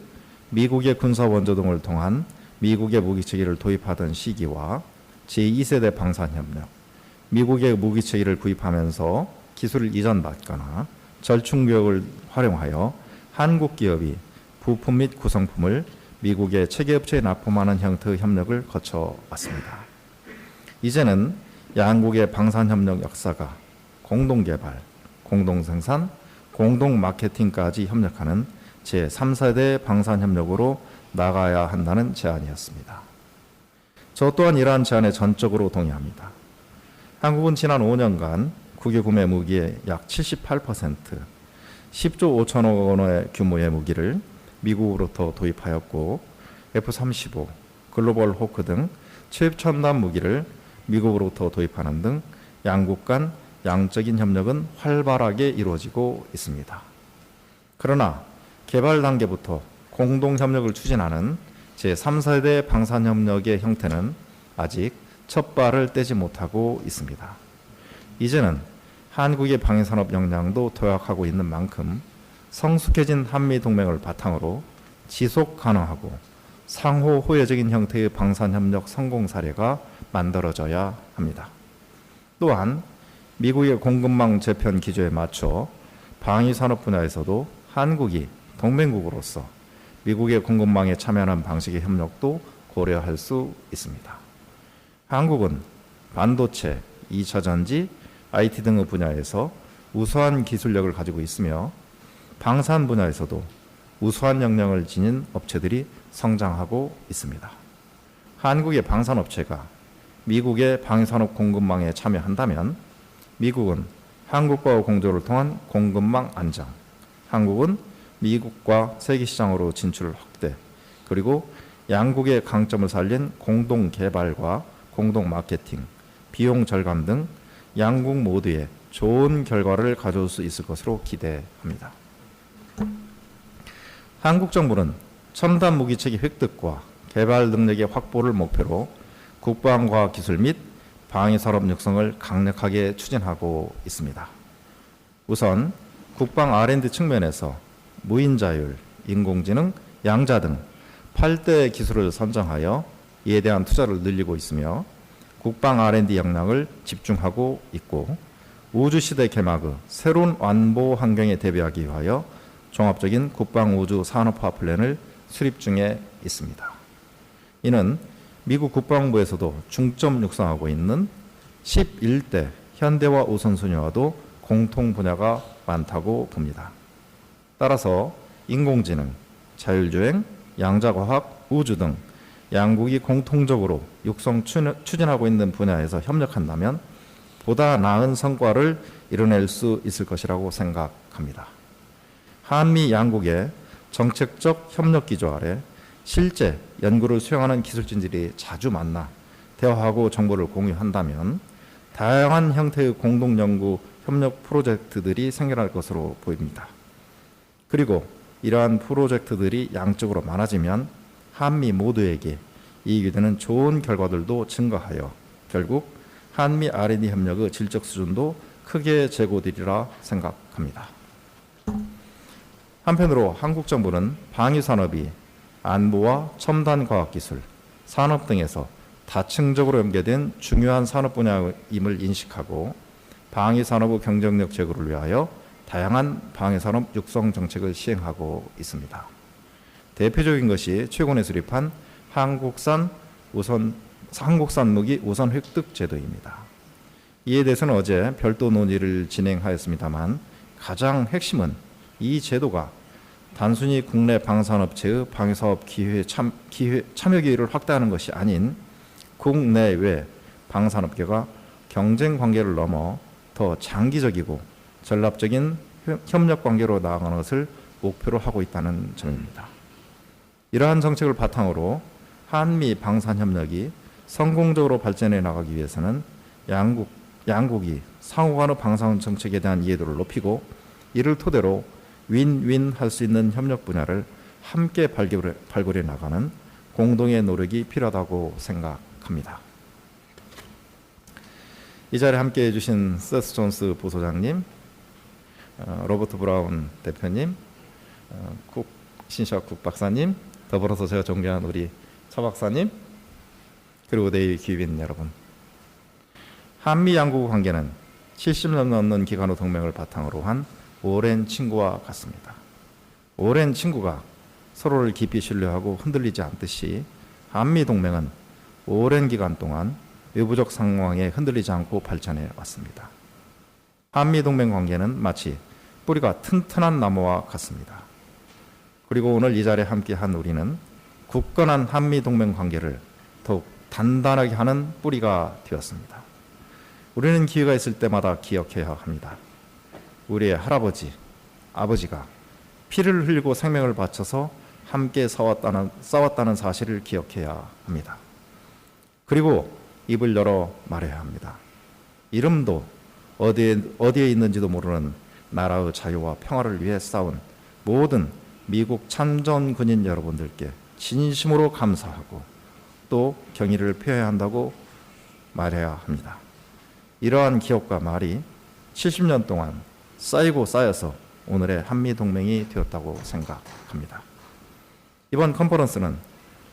미국의 군사원조 등을 통한 미국의 무기체계를 도입하던 시기와 제2세대 방산협력, 미국의 무기체계를 구입하면서 기술을 이전받거나 절충구역을 활용하여 한국 기업이 부품 및 구성품을 미국의 체계업체에 납품하는 형태의 협력을 거쳐왔습니다. 이제는 양국의 방산협력 역사가 공동개발, 공동생산, 공동마케팅까지 협력하는 제3세대 방산협력으로 나가야 한다는 제안이었습니다. 저 또한 이러한 제안에 전적으로 동의합니다. 한국은 지난 5년간 국외 구매 무기의 약 78%, 10조 5천억 원의 규모의 무기를 미국으로부터 도입하였고 F-35, 글로벌 호크 등 최첨단 무기를 미국으로부터 도입하는 등 양국 간 양적인 협력은 활발하게 이루어지고 있습니다. 그러나 개발 단계부터 공동협력을 추진하는 제3세대 방산협력의 형태는 아직 첫 발을 떼지 못하고 있습니다. 이제는 한국의 방위산업 역량도 도약하고 있는 만큼 성숙해진 한미동맹을 바탕으로 지속 가능하고 상호 호혜적인 형태의 방산협력 성공 사례가 만들어져야 합니다. 또한 미국의 공급망 재편 기조에 맞춰 방위산업 분야에서도 한국이 동맹국으로서 미국의 공급망에 참여하는 방식의 협력도 고려할 수 있습니다. 한국은 반도체, 2차전지, IT 등의 분야에서 우수한 기술력을 가지고 있으며 방산 분야에서도 우수한 역량을 지닌 업체들이 성장하고 있습니다. 한국의 방산업체가 미국의 방위산업 공급망에 참여한다면 미국은 한국과의 공조를 통한 공급망 안정, 한국은 미국과 세계시장으로 진출 확대, 그리고 양국의 강점을 살린 공동 개발과 공동 마케팅, 비용 절감 등 양국 모두에 좋은 결과를 가져올 수 있을 것으로 기대합니다. 한국 정부는 첨단 무기체계 획득과 개발 능력의 확보를 목표로 국방과학기술 및 방위산업 육성을 강력하게 추진하고 있습니다. 우선 국방 R&D 측면에서 무인자율, 인공지능, 양자 등 8대 기술을 선정하여 이에 대한 투자를 늘리고 있으며 국방 R&D 역량을 집중하고 있고 우주시대 개막의 새로운 완보 환경에 대비하기 위하여 종합적인 국방우주 산업화 플랜을 수립 중에 있습니다. 이는 미국 국방부에서도 중점 육성하고 있는 11대 현대화 우선순위와도 공통 분야가 많다고 봅니다. 따라서 인공지능, 자율주행, 양자과학, 우주 등 양국이 공통적으로 육성 추진하고 있는 분야에서 협력한다면 보다 나은 성과를 이뤄낼 수 있을 것이라고 생각합니다. 한미 양국의 정책적 협력 기조 아래 실제 연구를 수행하는 기술진들이 자주 만나 대화하고 정보를 공유한다면 다양한 형태의 공동연구 협력 프로젝트들이 생겨날 것으로 보입니다. 그리고 이러한 프로젝트들이 양적으로 많아지면 한미 모두에게 이익이 되는 좋은 결과들도 증가하여 결국 한미 R&D 협력의 질적 수준도 크게 제고되리라 생각합니다. 한편으로 한국 정부는 방위산업이 안보와 첨단 과학기술, 산업 등에서 다층적으로 연계된 중요한 산업 분야임을 인식하고 방위산업의 경쟁력 제고를 위하여 다양한 방위산업 육성 정책을 시행하고 있습니다. 대표적인 것이 최근에 수립한 한국산 무기 우선 획득 제도입니다. 이에 대해서는 어제 별도 논의를 진행하였습니다만 가장 핵심은 이 제도가 단순히 국내 방산업체의 방위사업 참여 기회를 확대하는 것이 아닌 국내외 방산업계가 경쟁 관계를 넘어 더 장기적이고 전략적인 협력 관계로 나아가는 것을 목표로 하고 있다는 점입니다. 이러한 정책을 바탕으로 한미 방산협력이 성공적으로 발전해 나가기 위해서는 양국이 상호간의 방산 정책에 대한 이해도를 높이고 이를 토대로 윈윈 할 수 있는 협력 분야를 함께 발굴해 나가는 공동의 노력이 필요하다고 생각합니다. 이 자리에 함께해 주신 세스 존스 부소장님, 로버트 브라운 대표님, 신시학 국박사님, 더불어서 제가 존경하는 우리 차 박사님, 그리고 내일 귀빈 여러분. 한미 양국 관계는 70년 넘는 기간의 동맹을 바탕으로 한 오랜 친구와 같습니다. 오랜 친구가 서로를 깊이 신뢰하고 흔들리지 않듯이 한미 동맹은 오랜 기간 동안 외부적 상황에 흔들리지 않고 발전해 왔습니다. 한미 동맹 관계는 마치 뿌리가 튼튼한 나무와 같습니다. 그리고 오늘 이 자리에 함께한 우리는 굳건한 한미 동맹 관계를 더욱 단단하게 하는 뿌리가 되었습니다. 우리는 기회가 있을 때마다 기억해야 합니다. 우리의 할아버지, 아버지가 피를 흘리고 생명을 바쳐서 함께 싸웠다는 사실을 기억해야 합니다. 그리고 입을 열어 말해야 합니다. 이름도 어디에 있는지도 모르는 나라의 자유와 평화를 위해 싸운 모든 미국 참전 군인 여러분들께 진심으로 감사하고 또 경의를 표해야 한다고 말해야 합니다. 이러한 기억과 말이 70년 동안 쌓이고 쌓여서 오늘의 한미동맹이 되었다고 생각합니다. 이번 컨퍼런스는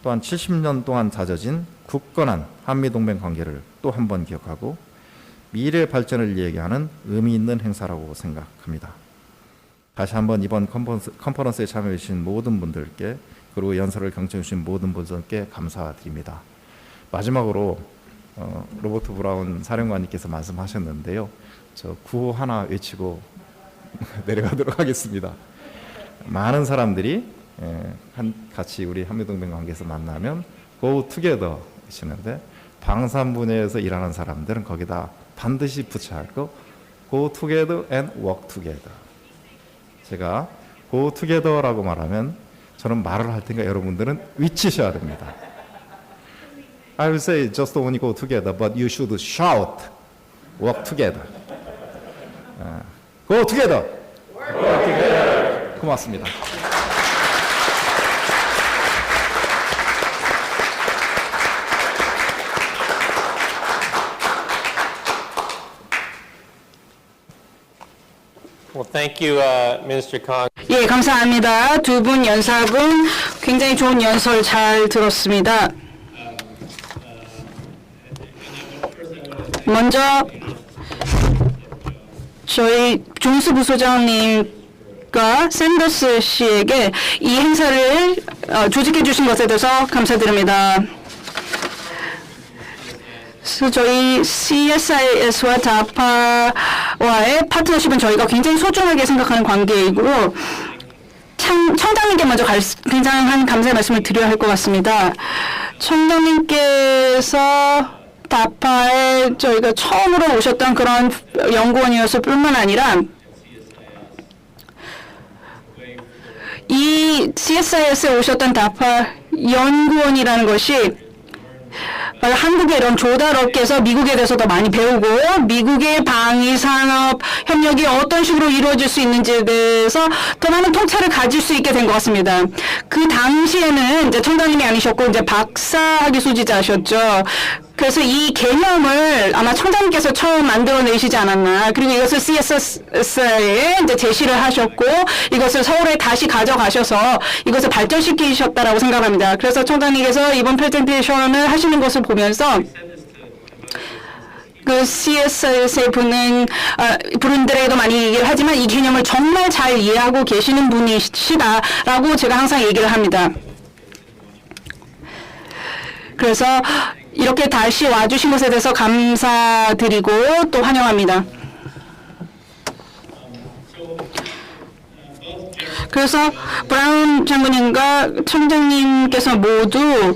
또한 70년 동안 다져진 굳건한 한미동맹 관계를 또 한 번 기억하고 미래 발전을 얘기하는 의미 있는 행사라고 생각합니다. 다시 한번 이번 컨퍼런스에 참여해 주신 모든 분들께 그리고 연설을 경청해 주신 모든 분들께 감사드립니다. 마지막으로 로버트 브라운 사령관님께서 말씀하셨는데요. 저 구호 하나 외치고 내려가도록 하겠습니다. 많은 사람들이 같이 우리 한미동맹 관계에서 만나면 Go Together 외치는데 방산 분야에서 일하는 사람들은 거기다 반드시 붙여야 할 거 Go Together and Work Together. 제가 Go Together라고 말하면 저는 말을 할 테니까 여러분들은 외치셔야 됩니다. I will say just only go together, but you should shout, work together. Go together. Work together. 고맙습니다. Well, thank you, Minister Kong. 예, 감사합니다. 두 분 연사분 굉장히 좋은 연설 잘 들었습니다. 먼저 저희 존스 부소장님과 샌더스 씨에게 이 행사를 조직해 주신 것에 대해서 감사드립니다. 그래서 저희 CSIS와 DARPA와의 파트너십은 저희가 굉장히 소중하게 생각하는 관계이고 청장님께 먼저 굉장한 감사의 말씀을 드려야 할 것 같습니다. 청장님께서 DARPA에 저희가 처음으로 오셨던 그런 연구원이었을 뿐만 아니라 이 CSIS에 오셨던 DARPA 연구원이라는 것이 한국의 이런 조달업계에서 미국에 대해서 더 많이 배우고 미국의 방위산업 협력이 어떤 식으로 이루어질 수 있는지에 대해서 더 많은 통찰을 가질 수 있게 된 것 같습니다. 그 당시에는 이제 청장님이 아니셨고 이제 박사학위 소지자셨죠. 그래서 이 개념을 아마 청장님께서 처음 만들어내시지 않았나. 그리고 이것을 CSS에 이제 제시를 하셨고 이것을 서울에 다시 가져가셔서 이것을 발전시키셨다라고 생각합니다. 그래서 청장님께서 이번 프레젠테이션을 하시는 것을 보면서 그 CSS의 분들에게도 많이 얘기를 하지만 이 개념을 정말 잘 이해하고 계시는 분이시다라고 제가 항상 얘기를 합니다. 그래서 이렇게 다시 와주신 것에 대해서 감사드리고 또 환영합니다. 그래서 브라운 장군님과 청장님께서 모두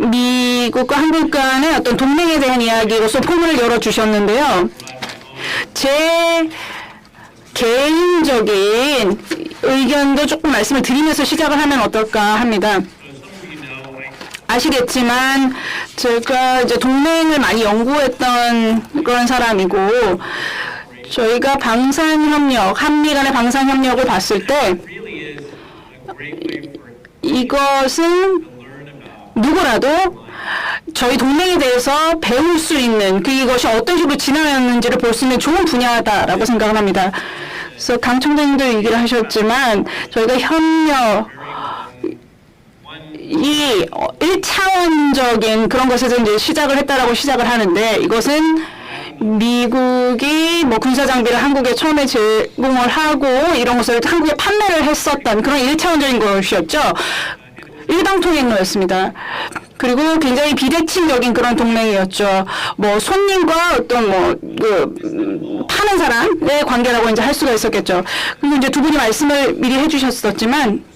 미국과 한국 간의 어떤 동맹에 대한 이야기로서 포문을 열어주셨는데요. 제 개인적인 의견도 조금 말씀을 드리면서 시작을 하면 어떨까 합니다. 아시겠지만 제가 이제 동맹을 많이 연구했던 그런 사람이고 저희가 방산협력, 한미 간의 방산협력을 봤을 때 이것은 누구라도 저희 동맹에 대해서 배울 수 있는 이것이 어떤 식으로 진화했는지를 볼 수 있는 좋은 분야다라고 생각을 합니다. 그래서 강 총장님도 얘기를 하셨지만 저희가 협력 이 1차원적인 그런 것에서 이제 시작을 했다라고 시작을 하는데 이것은 미국이 뭐 군사 장비를 한국에 처음에 제공을 하고 이런 것을 한국에 판매를 했었던 그런 1차원적인 것이었죠. 일방통행로였습니다. 그리고 굉장히 비대칭적인 그런 동맹이었죠. 뭐 손님과 어떤 파는 사람의 관계라고 이제 할 수가 있었겠죠. 그리고 이제 두 분이 말씀을 미리 해주셨었지만.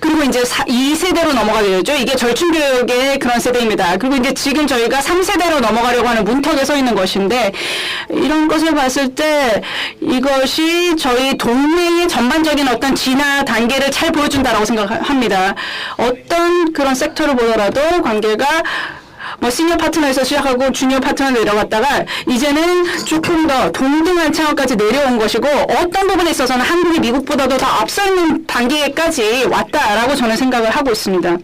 그리고 이제 2세대로 넘어가게 되죠. 이게 절충교육의 그런 세대입니다. 그리고 이제 지금 저희가 3세대로 넘어가려고 하는 문턱에 서 있는 것인데 이런 것을 봤을 때 이것이 저희 동맹의 전반적인 어떤 진화 단계를 잘 보여준다라고 생각합니다. 어떤 그런 섹터를 보더라도 관계가 뭐 시니어 파트너에서 시작하고 주니어 파트너 내려갔다가 이제는 조금 더 동등한 차원까지 내려온 것이고 어떤 부분에 있어서는 한국이 미국보다도 더 앞서 있는 단계까지 왔다라고 저는 생각을 하고 있습니다.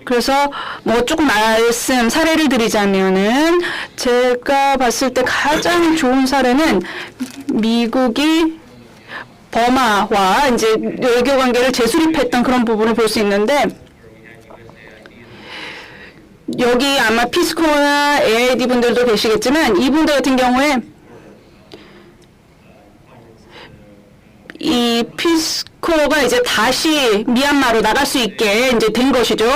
그래서 뭐 조금 사례를 드리자면은 제가 봤을 때 가장 좋은 사례는 미국이 버마와 이제 외교 관계를 재수립했던 그런 부분을 볼 수 있는데 여기 아마 피스코나 AID 분들도 계시겠지만 이분들 같은 경우에 이 피스코가 이제 다시 미얀마로 나갈 수 있게 이제 된 것이죠.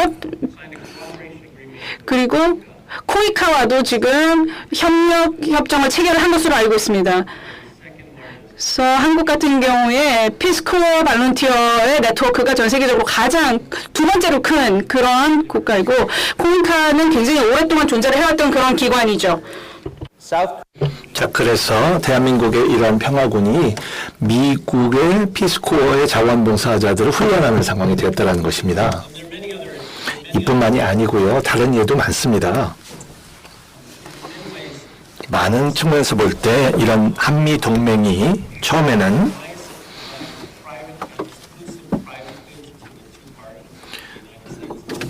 그리고 코이카와도 지금 협정을 체결한 것으로 알고 있습니다. 그래서 한국 같은 경우에 피스코어 발런티어의 네트워크가 전 세계적으로 가장 두 번째로 큰 그런 국가이고, 코이카는 굉장히 오랫동안 존재를 해왔던 그런 기관이죠. 자, 그래서 대한민국의 이러한 평화군이 미국의 피스코어의 자원봉사자들을 훈련하는 상황이 되었다는 것입니다. 이뿐만이 아니고요. 다른 예도 많습니다. 많은 측면에서 볼 때 이런 한미 동맹이 처음에는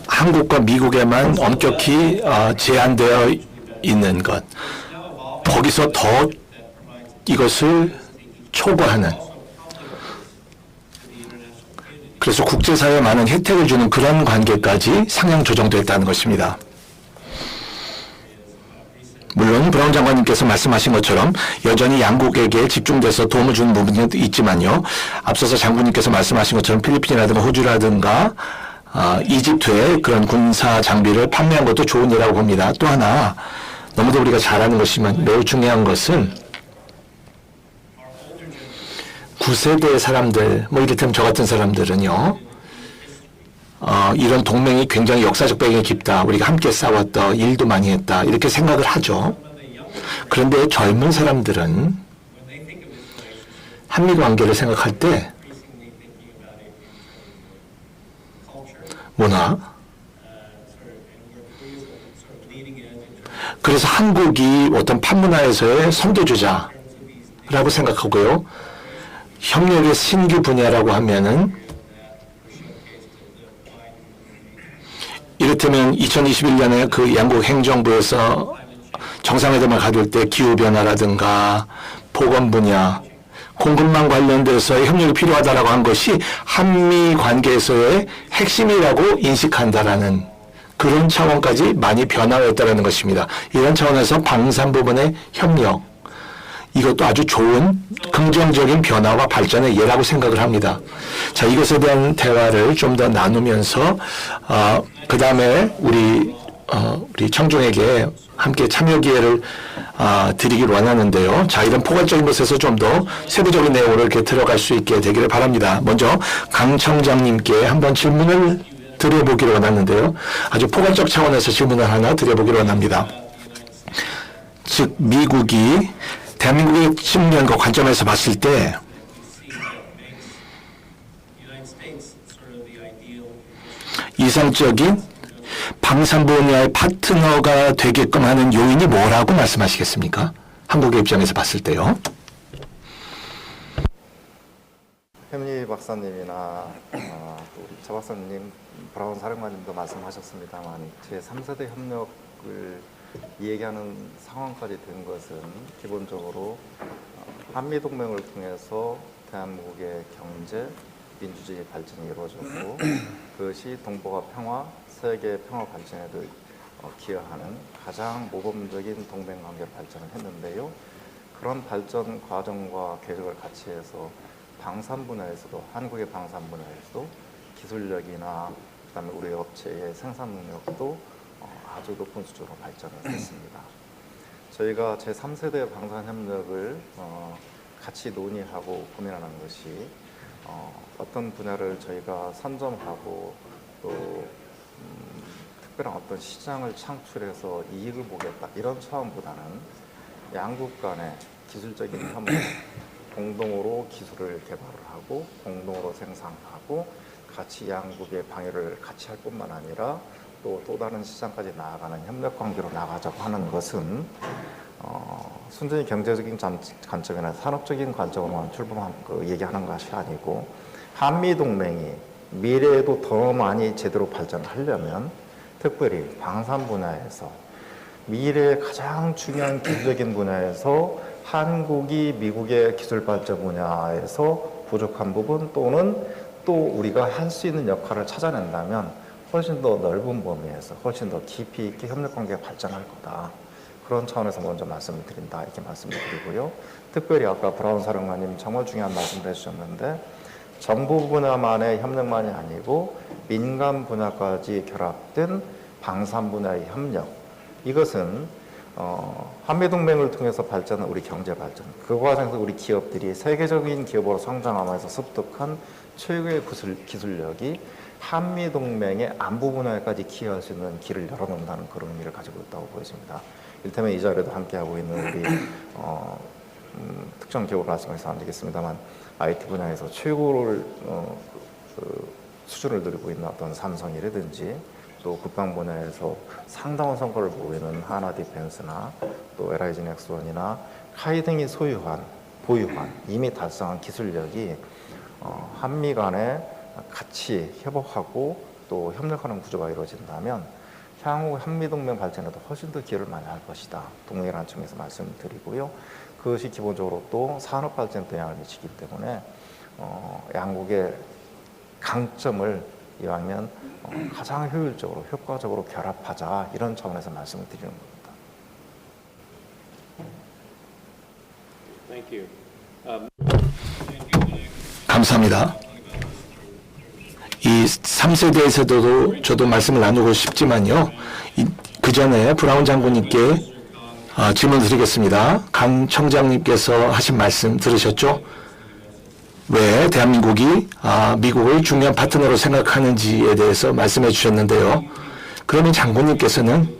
한국과 미국에만 엄격히 제한되어 있는 것, 거기서 더 이것을 초과하는, 그래서 국제사회에 많은 혜택을 주는 그런 관계까지 상향 조정됐다는 것입니다. 물론 브라운 장관님께서 말씀하신 것처럼 여전히 양국에게 집중돼서 도움을 주는 부분도 있지만요. 앞서서 장군님께서 말씀하신 것처럼 필리핀이라든가 호주라든가 이집트에 그런 군사 장비를 판매한 것도 좋은 일이라고 봅니다. 또 하나 너무도 우리가 잘 아는 것이지만 매우 중요한 것은 9세대의 사람들, 뭐 이를테면 저 같은 사람들은요, 이런 동맹이 굉장히 역사적 배경이 깊다. 우리가 함께 싸웠다. 일도 많이 했다. 이렇게 생각을 하죠. 그런데 젊은 사람들은 한미 관계를 생각할 때 문화, 그래서 한국이 어떤 판문화에서의 선도주자라고 생각하고요. 협력의 신규 분야라고 하면은 이를테면 2021년에 그 양국 행정부에서 정상회담을 가둘 때 기후변화라든가 보건 분야, 공급망 관련돼서의 협력이 필요하다라고 한 것이 한미 관계에서의 핵심이라고 인식한다라는 그런 차원까지 많이 변화했다는 것입니다. 이런 차원에서 방산 부분의 협력, 이것도 아주 좋은 긍정적인 변화와 발전의 예라고 생각을 합니다. 자, 이것에 대한 대화를 좀 더 나누면서 그 다음에 우리 청중에게 함께 참여 기회를 드리길 원하는데요. 자, 이런 포괄적인 것에서 좀 더 세부적인 내용으로 이렇게 들어갈 수 있게 되기를 바랍니다. 먼저 강 청장님께 한번 질문을 드려보기를 원하는데요. 아주 포괄적 차원에서 질문을 하나 드려보기를 원합니다. 즉, 미국이 대한민국의 측면과 관점에서 봤을 때 이상적인 방산 분야의 파트너가 되게끔 하는 요인이 뭐라고 말씀하시겠습니까? 한국의 입장에서 봤을 때요. 햄리 박사님이나 또 우리 차 박사님, 브라운 사령관님도 말씀하셨습니다만 제3세대 협력을 얘기하는 상황까지 된 것은 기본적으로 한미동맹을 통해서 대한민국의 경제, 민주주의 발전이 이루어졌고 그것이 동북아 평화, 세계 평화 발전에도 기여하는 가장 모범적인 동맹관계로 발전을 했는데요. 그런 발전 과정과 궤적을 같이 해서 방산 분야에서도, 한국의 방산 분야에서도 기술력이나 그다음에 우리 업체의 생산 능력도 아주 높은 수준으로 발전을 했습니다. 저희가 제3세대 방산협력을 같이 논의하고 고민하는 것이 어떤 분야를 저희가 선점하고 또 특별한 어떤 시장을 창출해서 이익을 보겠다 이런 차원보다는 양국 간의 기술적인 협력, 공동으로 기술을 개발을 하고 공동으로 생산하고 같이 양국의 방위를 같이 할 뿐만 아니라 또 다른 시장까지 나아가는 협력 관계로 나가자고 하는 것은 순전히 경제적인 관점이나 산업적인 관점으로만 얘기하는 것이 아니고 한미 동맹이 미래에도 더 많이 제대로 발전을 하려면 특별히 방산 분야에서 미래의 가장 중요한 기술적인 분야에서 한국이 미국의 기술 발전 분야에서 부족한 부분 또는 또 우리가 할 수 있는 역할을 찾아낸다면 훨씬 더 넓은 범위에서 훨씬 더 깊이 있게 협력관계가 발전할 거다. 그런 차원에서 먼저 말씀을 드린다 이렇게 말씀을 드리고요. 특별히 아까 브라운 사령관님 정말 중요한 말씀을 해주셨는데 정부 분야만의 협력만이 아니고 민간 분야까지 결합된 방산 분야의 협력, 이것은 한미동맹을 통해서 발전한 우리 경제 발전, 그 과정에서 우리 기업들이 세계적인 기업으로 성장하면서 습득한 최고의 기술력이 한미동맹의 안보 분야에까지 기여할 수 있는 길을 열어놓는다는 그런 의미를 가지고 있다고 보여집니다. 이를테면 이 자리에도 함께하고 있는 우리 특정 기업을 말씀해서 안 되겠습니다만 IT 분야에서 최고를 수준을 누리고 있는 어떤 삼성이라든지 또 국방 분야에서 상당한 성과를 보이는 하나 디펜스나 또 LIG 넥스원이나 카이 등이 보유한 이미 달성한 기술력이 한미 간에 같이 협업하고 또 협력하는 구조가 이루어진다면 향후 한미동맹 발전에도 훨씬 더 기여를 많이 할 것이다. 동맹이라는 측면에서 말씀드리고요. 그것이 기본적으로 또 산업 발전에 영향을 미치기 때문에 양국의 강점을 이왕이면 가장 효율적으로 효과적으로 결합하자, 이런 차원에서 말씀을 드리는 겁니다. Thank you. 감사합니다. 이 3세대에서도 저도 말씀을 나누고 싶지만요. 그 전에 브라운 장군님께 질문 드리겠습니다. 강 청장님께서 하신 말씀 들으셨죠? 왜 대한민국이 미국을 중요한 파트너로 생각하는지에 대해서 말씀해 주셨는데요. 그러면 장군님께서는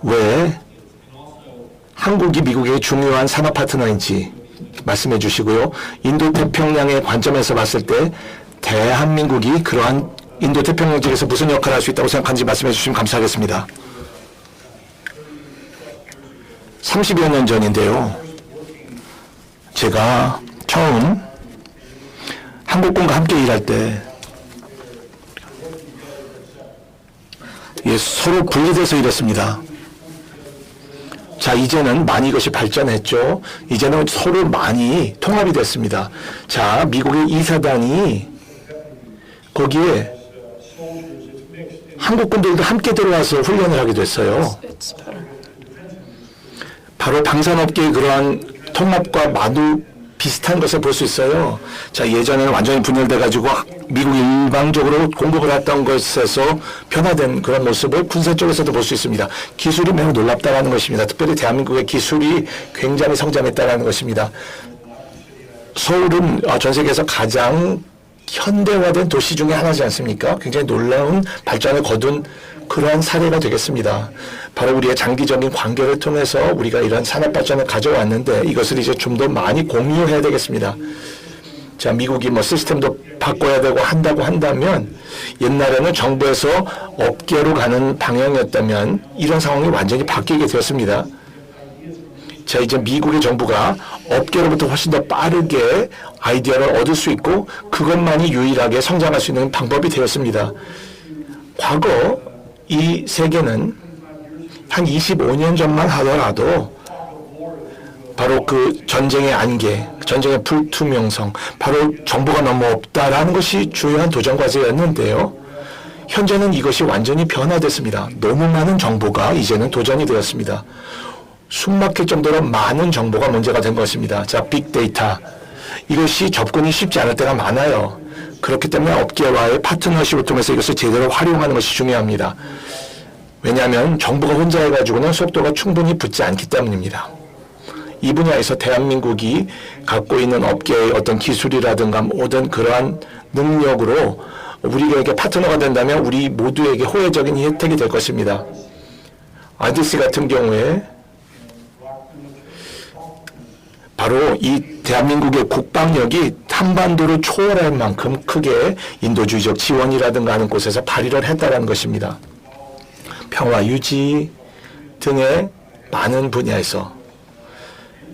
왜 한국이 미국의 중요한 산업 파트너인지 말씀해 주시고요. 인도태평양의 관점에서 봤을 때 대한민국이 그러한 인도태평양 지역에서 무슨 역할을 할 수 있다고 생각하는지 말씀해 주시면 감사하겠습니다. 30여 년 전인데요. 제가 처음 한국군과 함께 일할 때 서로 분리돼서 일했습니다. 자, 이제는 많이 이것이 발전했죠. 이제는 서로 많이 통합이 됐습니다. 자, 미국의 이사단이 거기에 한국군들도 함께 들어와서 훈련을 하게 됐어요. 바로 방산업계의 그러한 통합과 마도 비슷한 것을 볼 수 있어요. 자, 예전에는 완전히 분열돼가지고 미국이 일방적으로 공격을 했던 것에서 변화된 그런 모습을 군사 쪽에서도 볼 수 있습니다. 기술이 매우 놀랍다라는 것입니다. 특별히 대한민국의 기술이 굉장히 성장했다라는 것입니다. 서울은 전 세계에서 가장 현대화된 도시 중에 하나지 않습니까? 굉장히 놀라운 발전을 거둔 그러한 사례가 되겠습니다. 바로 우리의 장기적인 관계를 통해서 우리가 이런 산업 발전을 가져왔는데 이것을 이제 좀 더 많이 공유해야 되겠습니다. 자, 미국이 뭐 시스템도 바꿔야 되고 한다고 한다면 옛날에는 정부에서 업계로 가는 방향이었다면 이런 상황이 완전히 바뀌게 되었습니다. 자, 이제 미국의 정부가 업계로부터 훨씬 더 빠르게 아이디어를 얻을 수 있고 그것만이 유일하게 성장할 수 있는 방법이 되었습니다. 과거 이 세계는 한 25년 전만 하더라도 바로 그 전쟁의 안개, 전쟁의 불투명성, 바로 정보가 너무 없다라는 것이 주요한 도전 과제였는데요. 현재는 이것이 완전히 변화됐습니다. 너무 많은 정보가 이제는 도전이 되었습니다. 숨막힐 정도로 많은 정보가 문제가 된 것입니다. 자, 빅데이터. 이것이 접근이 쉽지 않을 때가 많아요. 그렇기 때문에 업계와의 파트너십을 통해서 이것을 제대로 활용하는 것이 중요합니다. 왜냐하면 정보가 혼자 해가지고는 속도가 충분히 붙지 않기 때문입니다. 이 분야에서 대한민국이 갖고 있는 업계의 어떤 기술이라든가 모든 그러한 능력으로 우리에게 파트너가 된다면 우리 모두에게 호혜적인 혜택이 될 것입니다. RDC 같은 경우에 바로 이 대한민국의 국방력이 한반도를 초월할 만큼 크게 인도주의적 지원이라든가 하는 곳에서 발휘를 했다는 것입니다. 평화 유지 등의 많은 분야에서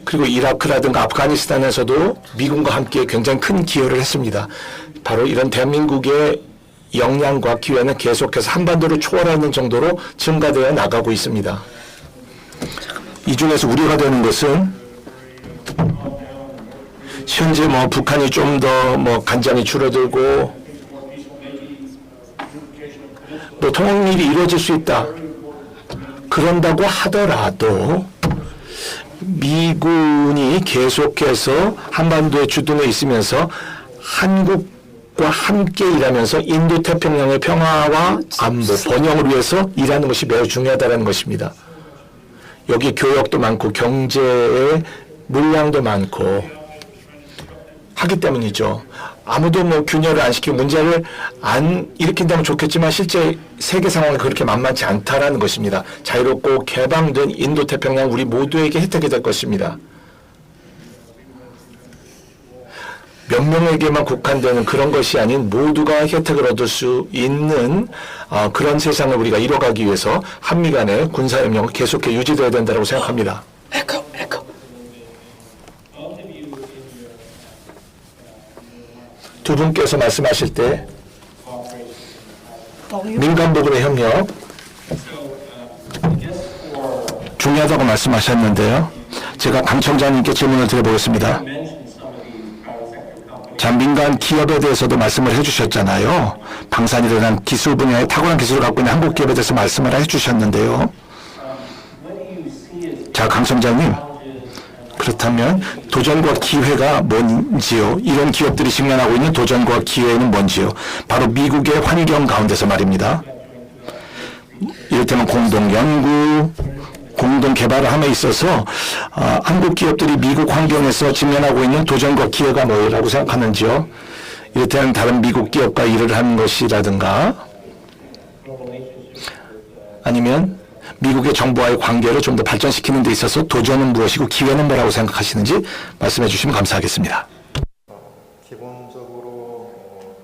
그리고 이라크라든가 아프가니스탄에서도 미군과 함께 굉장히 큰 기여를 했습니다. 바로 이런 대한민국의 역량과 기회는 계속해서 한반도를 초월하는 정도로 증가되어 나가고 있습니다. 이 중에서 우려가 되는 것은 현재 북한이 좀 더 간장이 줄어들고 또 통일이 이루어질 수 있다. 그런다고 하더라도 미군이 계속해서 한반도에 주둔해 있으면서 한국과 미국과 함께 일하면서 인도 태평양의 평화와 안보, 번영을 위해서 일하는 것이 매우 중요하다는 것입니다. 여기 교역도 많고 경제의 물량도 많고 하기 때문이죠. 아무도 뭐 균열을 안 시키고 문제를 안 일으킨다면 좋겠지만 실제 세계 상황이 그렇게 만만치 않다라는 것입니다. 자유롭고 개방된 인도 태평양 우리 모두에게 혜택이 될 것입니다. 몇 명에게만 국한되는 그런 것이 아닌 모두가 혜택을 얻을 수 있는 그런 세상을 우리가 이뤄가기 위해서 한미 간의 군사협력은 계속해 유지되어야 된다고 생각합니다. 에코. 두 분께서 말씀하실 때 민간 부분의 협력 중요하다고 말씀하셨는데요. 제가 강 청장님께 질문을 드려보겠습니다. 자, 민간 기업에 대해서도 말씀을 해주셨잖아요. 방산이라는 기술 분야에 탁월한 기술을 갖고 있는 한국 기업에 대해서 말씀을 해주셨는데요. 자, 강 청장님, 그렇다면 도전과 기회가 뭔지요? 이런 기업들이 직면하고 있는 도전과 기회는 뭔지요? 바로 미국의 환경 가운데서 말입니다. 이를테면 공동 연구, 공동 개발을 함에 있어서 한국 기업들이 미국 환경에서 직면하고 있는 도전과 기회가 뭐라고 생각하는지요? 이를테면 다른 미국 기업과 일을 하는 것이라든가 아니면 미국의 정부와의 관계를 좀 더 발전시키는 데 있어서 도전은 무엇이고 기회는 뭐라고 생각하시는지 말씀해 주시면 감사하겠습니다. 기본적으로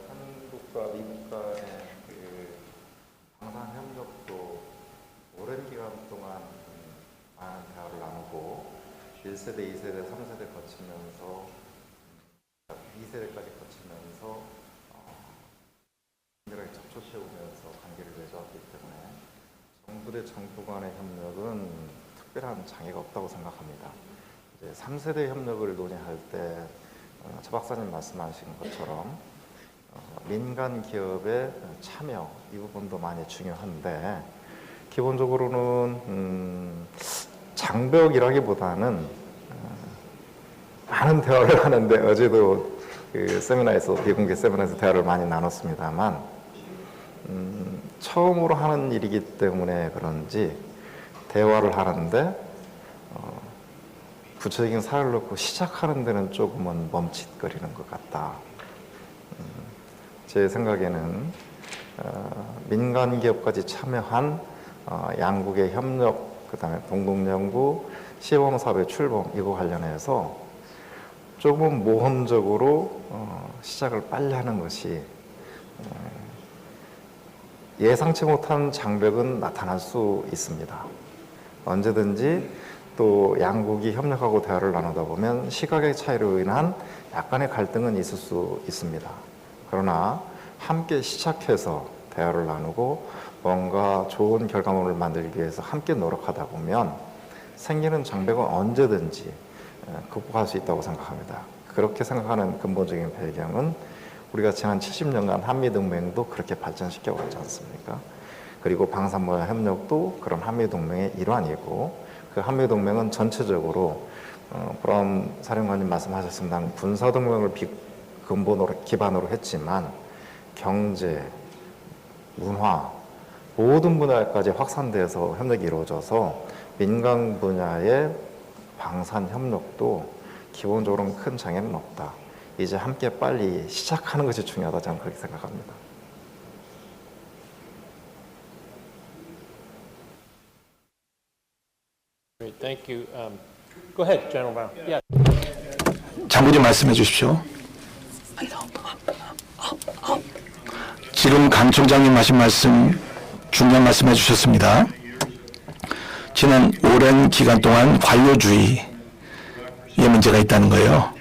한국과 미국 간의 방산 협력도 오랜 기간 동안 많은 대화를 나누고 1세대, 2세대, 3세대 거치면서 2세대까지 거치면서 관계를 접촉 세우면서 관계를 맺어왔기 때문에 정부 대 정부 간의 협력은 특별한 장애가 없다고 생각합니다. 이제 3세대 협력을 논의할 때 차 박사님 말씀하신 것처럼 민간 기업의 참여 이 부분도 많이 중요한데 기본적으로는 장벽이라기보다는 많은 대화를 하는데 어제도 그 세미나에서 비공개 세미나에서 대화를 많이 나눴습니다만 처음으로 하는 일이기 때문에 그런지 대화를 하는데 구체적인 사례를 놓고 시작하는 데는 조금은 멈칫거리는 것 같다. 제 생각에는 민간 기업까지 참여한 양국의 협력, 그 다음에 공동연구, 시범 사업의 출범 이거 관련해서 조금 모험적으로 시작을 빨리 하는 것이 예상치 못한 장벽은 나타날 수 있습니다. 언제든지 또 양국이 협력하고 대화를 나누다 보면 시각의 차이로 인한 약간의 갈등은 있을 수 있습니다. 그러나 함께 시작해서 대화를 나누고 뭔가 좋은 결과물을 만들기 위해서 함께 노력하다 보면 생기는 장벽은 언제든지 극복할 수 있다고 생각합니다. 그렇게 생각하는 근본적인 배경은 우리가 지난 70년간 한미동맹도 그렇게 발전시켜 왔지 않습니까? 그리고 방산분야 협력도 그런 한미동맹의 일환이고 그 한미동맹은 전체적으로 브라운 사령관님 말씀하셨습니다. 군사동맹을 근본으로 기반으로 했지만 경제, 문화 모든 분야까지 확산돼서 협력이 이루어져서 민간 분야의 방산 협력도 기본적으로는 큰 장애는 없다. 이제 함께 빨리 시작하는 것이 중요하다 저는 그렇게 생각합니다. Great, thank you. Go ahead, General Brown. Yeah. 장군님 말씀해 주십시오. 지금 강 총장님 하신 말씀 중요한 말씀해 주셨습니다. 지난 오랜 기간 동안 관료주의의 문제가 있다는 거예요.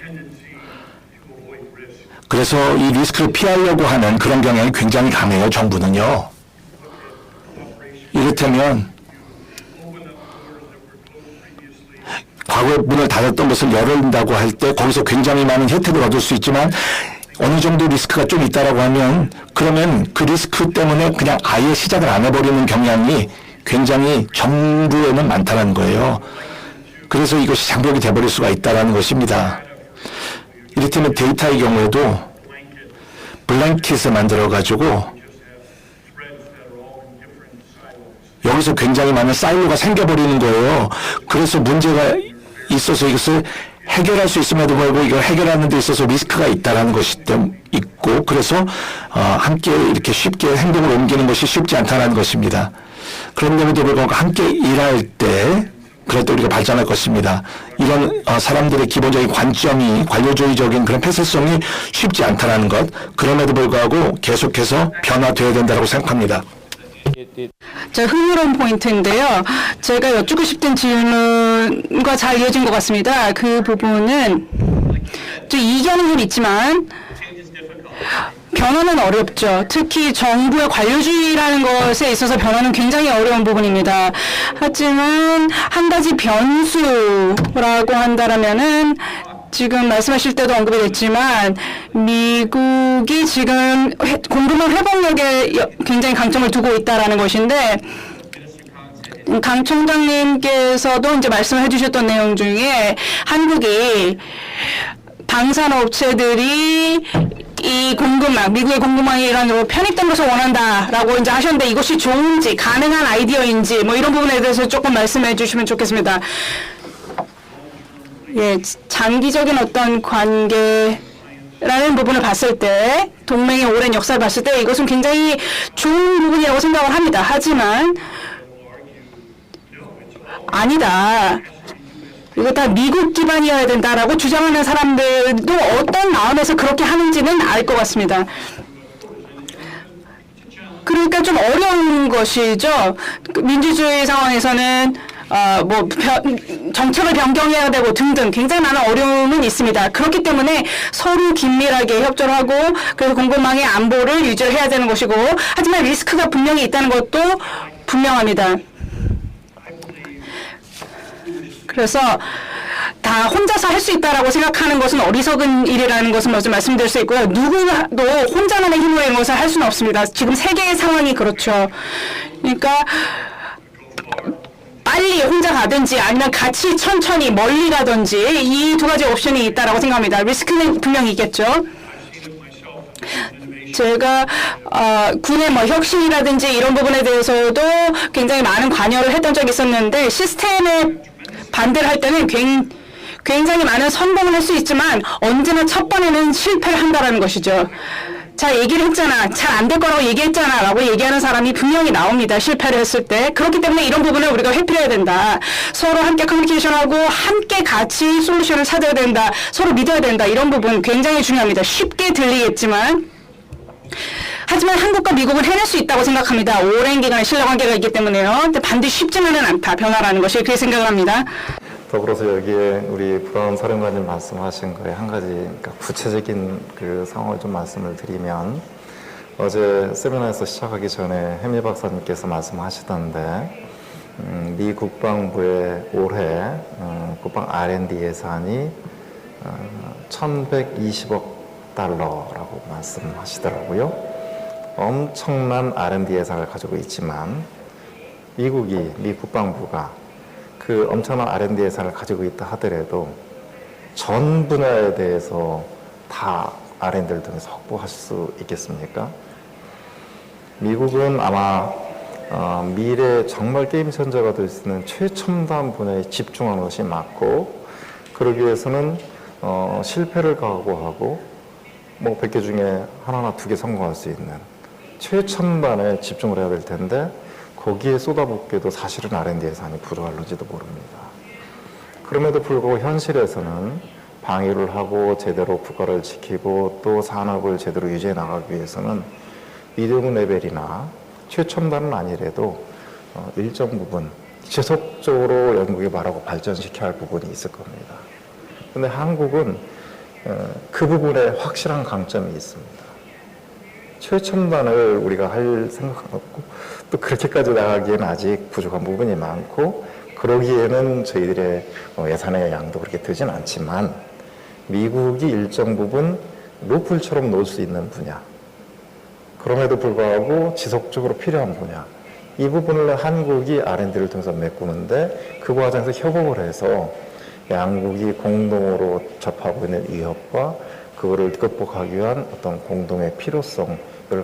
그래서 이 리스크를 피하려고 하는 그런 경향이 굉장히 강해요, 정부는요. 이를테면 과거에 문을 닫았던 것을 열린다고 할 때 거기서 굉장히 많은 혜택을 얻을 수 있지만 어느 정도 리스크가 좀 있다라고 하면 그러면 그 리스크 때문에 그냥 아예 시작을 안 해버리는 경향이 굉장히 정부에는 많다는 거예요. 그래서 이것이 장벽이 돼버릴 수가 있다는 것입니다. 이를테면 데이터의 경우에도 블랭킷을 만들어가지고 여기서 굉장히 많은 사일로가 생겨버리는 거예요. 그래서 문제가 있어서 이것을 해결할 수 있음에도 불구하고 이걸 해결하는 데 있어서 리스크가 있다는 것이 있고, 그래서 함께 이렇게 쉽게 행동을 옮기는 것이 쉽지 않다는 것입니다. 그런데도 불구하고 함께 일할 때 그럴 때 우리가 발전할 것입니다. 이런 사람들의 기본적인 관점이 관료주의적인 그런 폐쇄성이 쉽지 않다는 것, 그럼에도 불구하고 계속해서 변화되어야 된다고 생각합니다. 자, 흥미로운 포인트인데요. 제가 여쭙고 싶은 질문과 잘 이어진 것 같습니다. 그 부분은 좀 이견은 좀 있지만 변화는 어렵죠. 특히 정부의 관료주의라는 것에 있어서 변화는 굉장히 어려운 부분입니다. 하지만 한 가지 변수라고 한다면은 지금 말씀하실 때도 언급이 됐지만 미국이 지금 공급망 회복력에 굉장히 강점을 두고 있다라는 것인데, 강 총장님께서도 이제 말씀해 주셨던 내용 중에 한국이 방산업체들이 이 공급망, 미국의 공급망이 이런 편입된 것을 원한다라고 이제 하셨는데, 이것이 좋은지, 가능한 아이디어인지, 뭐 이런 부분에 대해서 조금 말씀해 주시면 좋겠습니다. 예, 장기적인 어떤 관계라는 부분을 봤을 때, 동맹의 오랜 역사를 봤을 때 이것은 굉장히 좋은 부분이라고 생각을 합니다. 하지만 아니다, 이거 다 미국 기반이어야 된다라고 주장하는 사람들도 어떤 마음에서 그렇게 하는지는 알 것 같습니다. 그러니까 좀 어려운 것이죠. 민주주의 상황에서는 정책을 변경해야 되고 등등 굉장히 많은 어려움은 있습니다. 그렇기 때문에 서로 긴밀하게 협조를 하고, 그래서 공급망의 안보를 유지를 해야 되는 것이고, 하지만 리스크가 분명히 있다는 것도 분명합니다. 그래서 다 혼자서 할 수 있다라고 생각하는 것은 어리석은 일이라는 것을 먼저 말씀드릴 수 있고요. 누구도 혼자만의 힘으로 이런 것을 할 수는 없습니다. 지금 세계의 상황이 그렇죠. 그러니까 빨리 혼자 가든지 아니면 같이 천천히 멀리 가든지 이 두 가지 옵션이 있다라고 생각합니다. 리스크는 분명히 있겠죠. 제가 군의 혁신이라든지 이런 부분에 대해서도 굉장히 많은 관여를 했던 적이 있었는데, 시스템에 반대를 할 때는 굉장히 많은 선봉을 할 수 있지만 언제나 첫 번에는 실패를 한다라는 것이죠. 자, 얘기를 했잖아, 잘 안 될 거라고 얘기했잖아 라고 얘기하는 사람이 분명히 나옵니다. 실패를 했을 때. 그렇기 때문에 이런 부분을 우리가 회피해야 된다. 서로 함께 커뮤니케이션하고 함께 같이 솔루션을 찾아야 된다. 서로 믿어야 된다. 이런 부분 굉장히 중요합니다. 쉽게 들리겠지만, 하지만 한국과 미국은 해낼 수 있다고 생각합니다. 오랜 기간의 신뢰관계가 있기 때문에요. 근데 반드시 쉽지만은 않다. 변화라는 것이 그렇게 생각을 합니다. 더불어서 여기에 우리 브라운 사령관님 말씀하신 거에 한 가지, 그러니까 구체적인 그 상황을 좀 말씀을 드리면, 어제 세미나에서 시작하기 전에 혜미 박사님께서 말씀하시던데, 미 국방부의 올해 국방 R&D 예산이 1,120억 달러라고 말씀하시더라고요. 엄청난 R&D 예산을 가지고 있지만 미 국방부가 그 엄청난 R&D 예산을 가지고 있다 하더라도 전 분야에 대해서 다 R&D를 통해서 확보할 수 있겠습니까? 미국은 아마 미래 정말 게임 천재가 될 수 있는 최첨단 분야에 집중하는 것이 맞고, 그러기 위해서는 실패를 각오하고 100개 중에 하나나 2개 성공할 수 있는 최첨단에 집중을 해야 될 텐데, 거기에 쏟아붓기도 사실은 R&D 예산이 부족할지도 모릅니다. 그럼에도 불구하고 현실에서는 방위를 하고 제대로 국가를 지키고 또 산업을 제대로 유지해 나가기 위해서는 미디움 레벨이나 최첨단은 아니래도 일정 부분 지속적으로 영국이 말하고 발전시켜야 할 부분이 있을 겁니다. 그런데 한국은 그 부분에 확실한 강점이 있습니다. 최첨단을 우리가 할 생각은 없고, 또 그렇게까지 나가기에는 아직 부족한 부분이 많고, 그러기에는 저희들의 예산의 양도 그렇게 되진 않지만, 미국이 일정 부분 로플처럼 놓을 수 있는 분야, 그럼에도 불구하고 지속적으로 필요한 분야, 이 부분을 한국이 R&D를 통해서 메꾸는데, 그 과정에서 협업을 해서 양국이 공동으로 접하고 있는 위협과 그거를 극복하기 위한 어떤 공동의 필요성을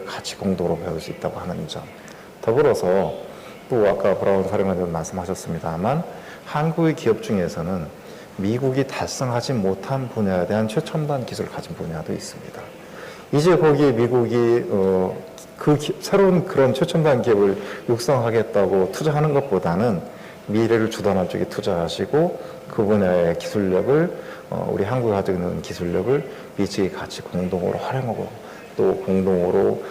같이 공동으로 배울 수 있다고 하는 점. 더불어서 또 아까 브라운 사령관님 말씀하셨습니다만 한국의 기업 중에서는 미국이 달성하지 못한 분야에 대한 최첨단 기술을 가진 분야도 있습니다. 이제 거기에 미국이 새로운 그런 최첨단 기업을 육성하겠다고 투자하는 것보다는 미래를 주도하는 쪽에 투자하시고 그 분야의 기술력을 우리 한국이 가지고 있는 기술력을 미국이 같이 공동으로 활용하고 또 공동으로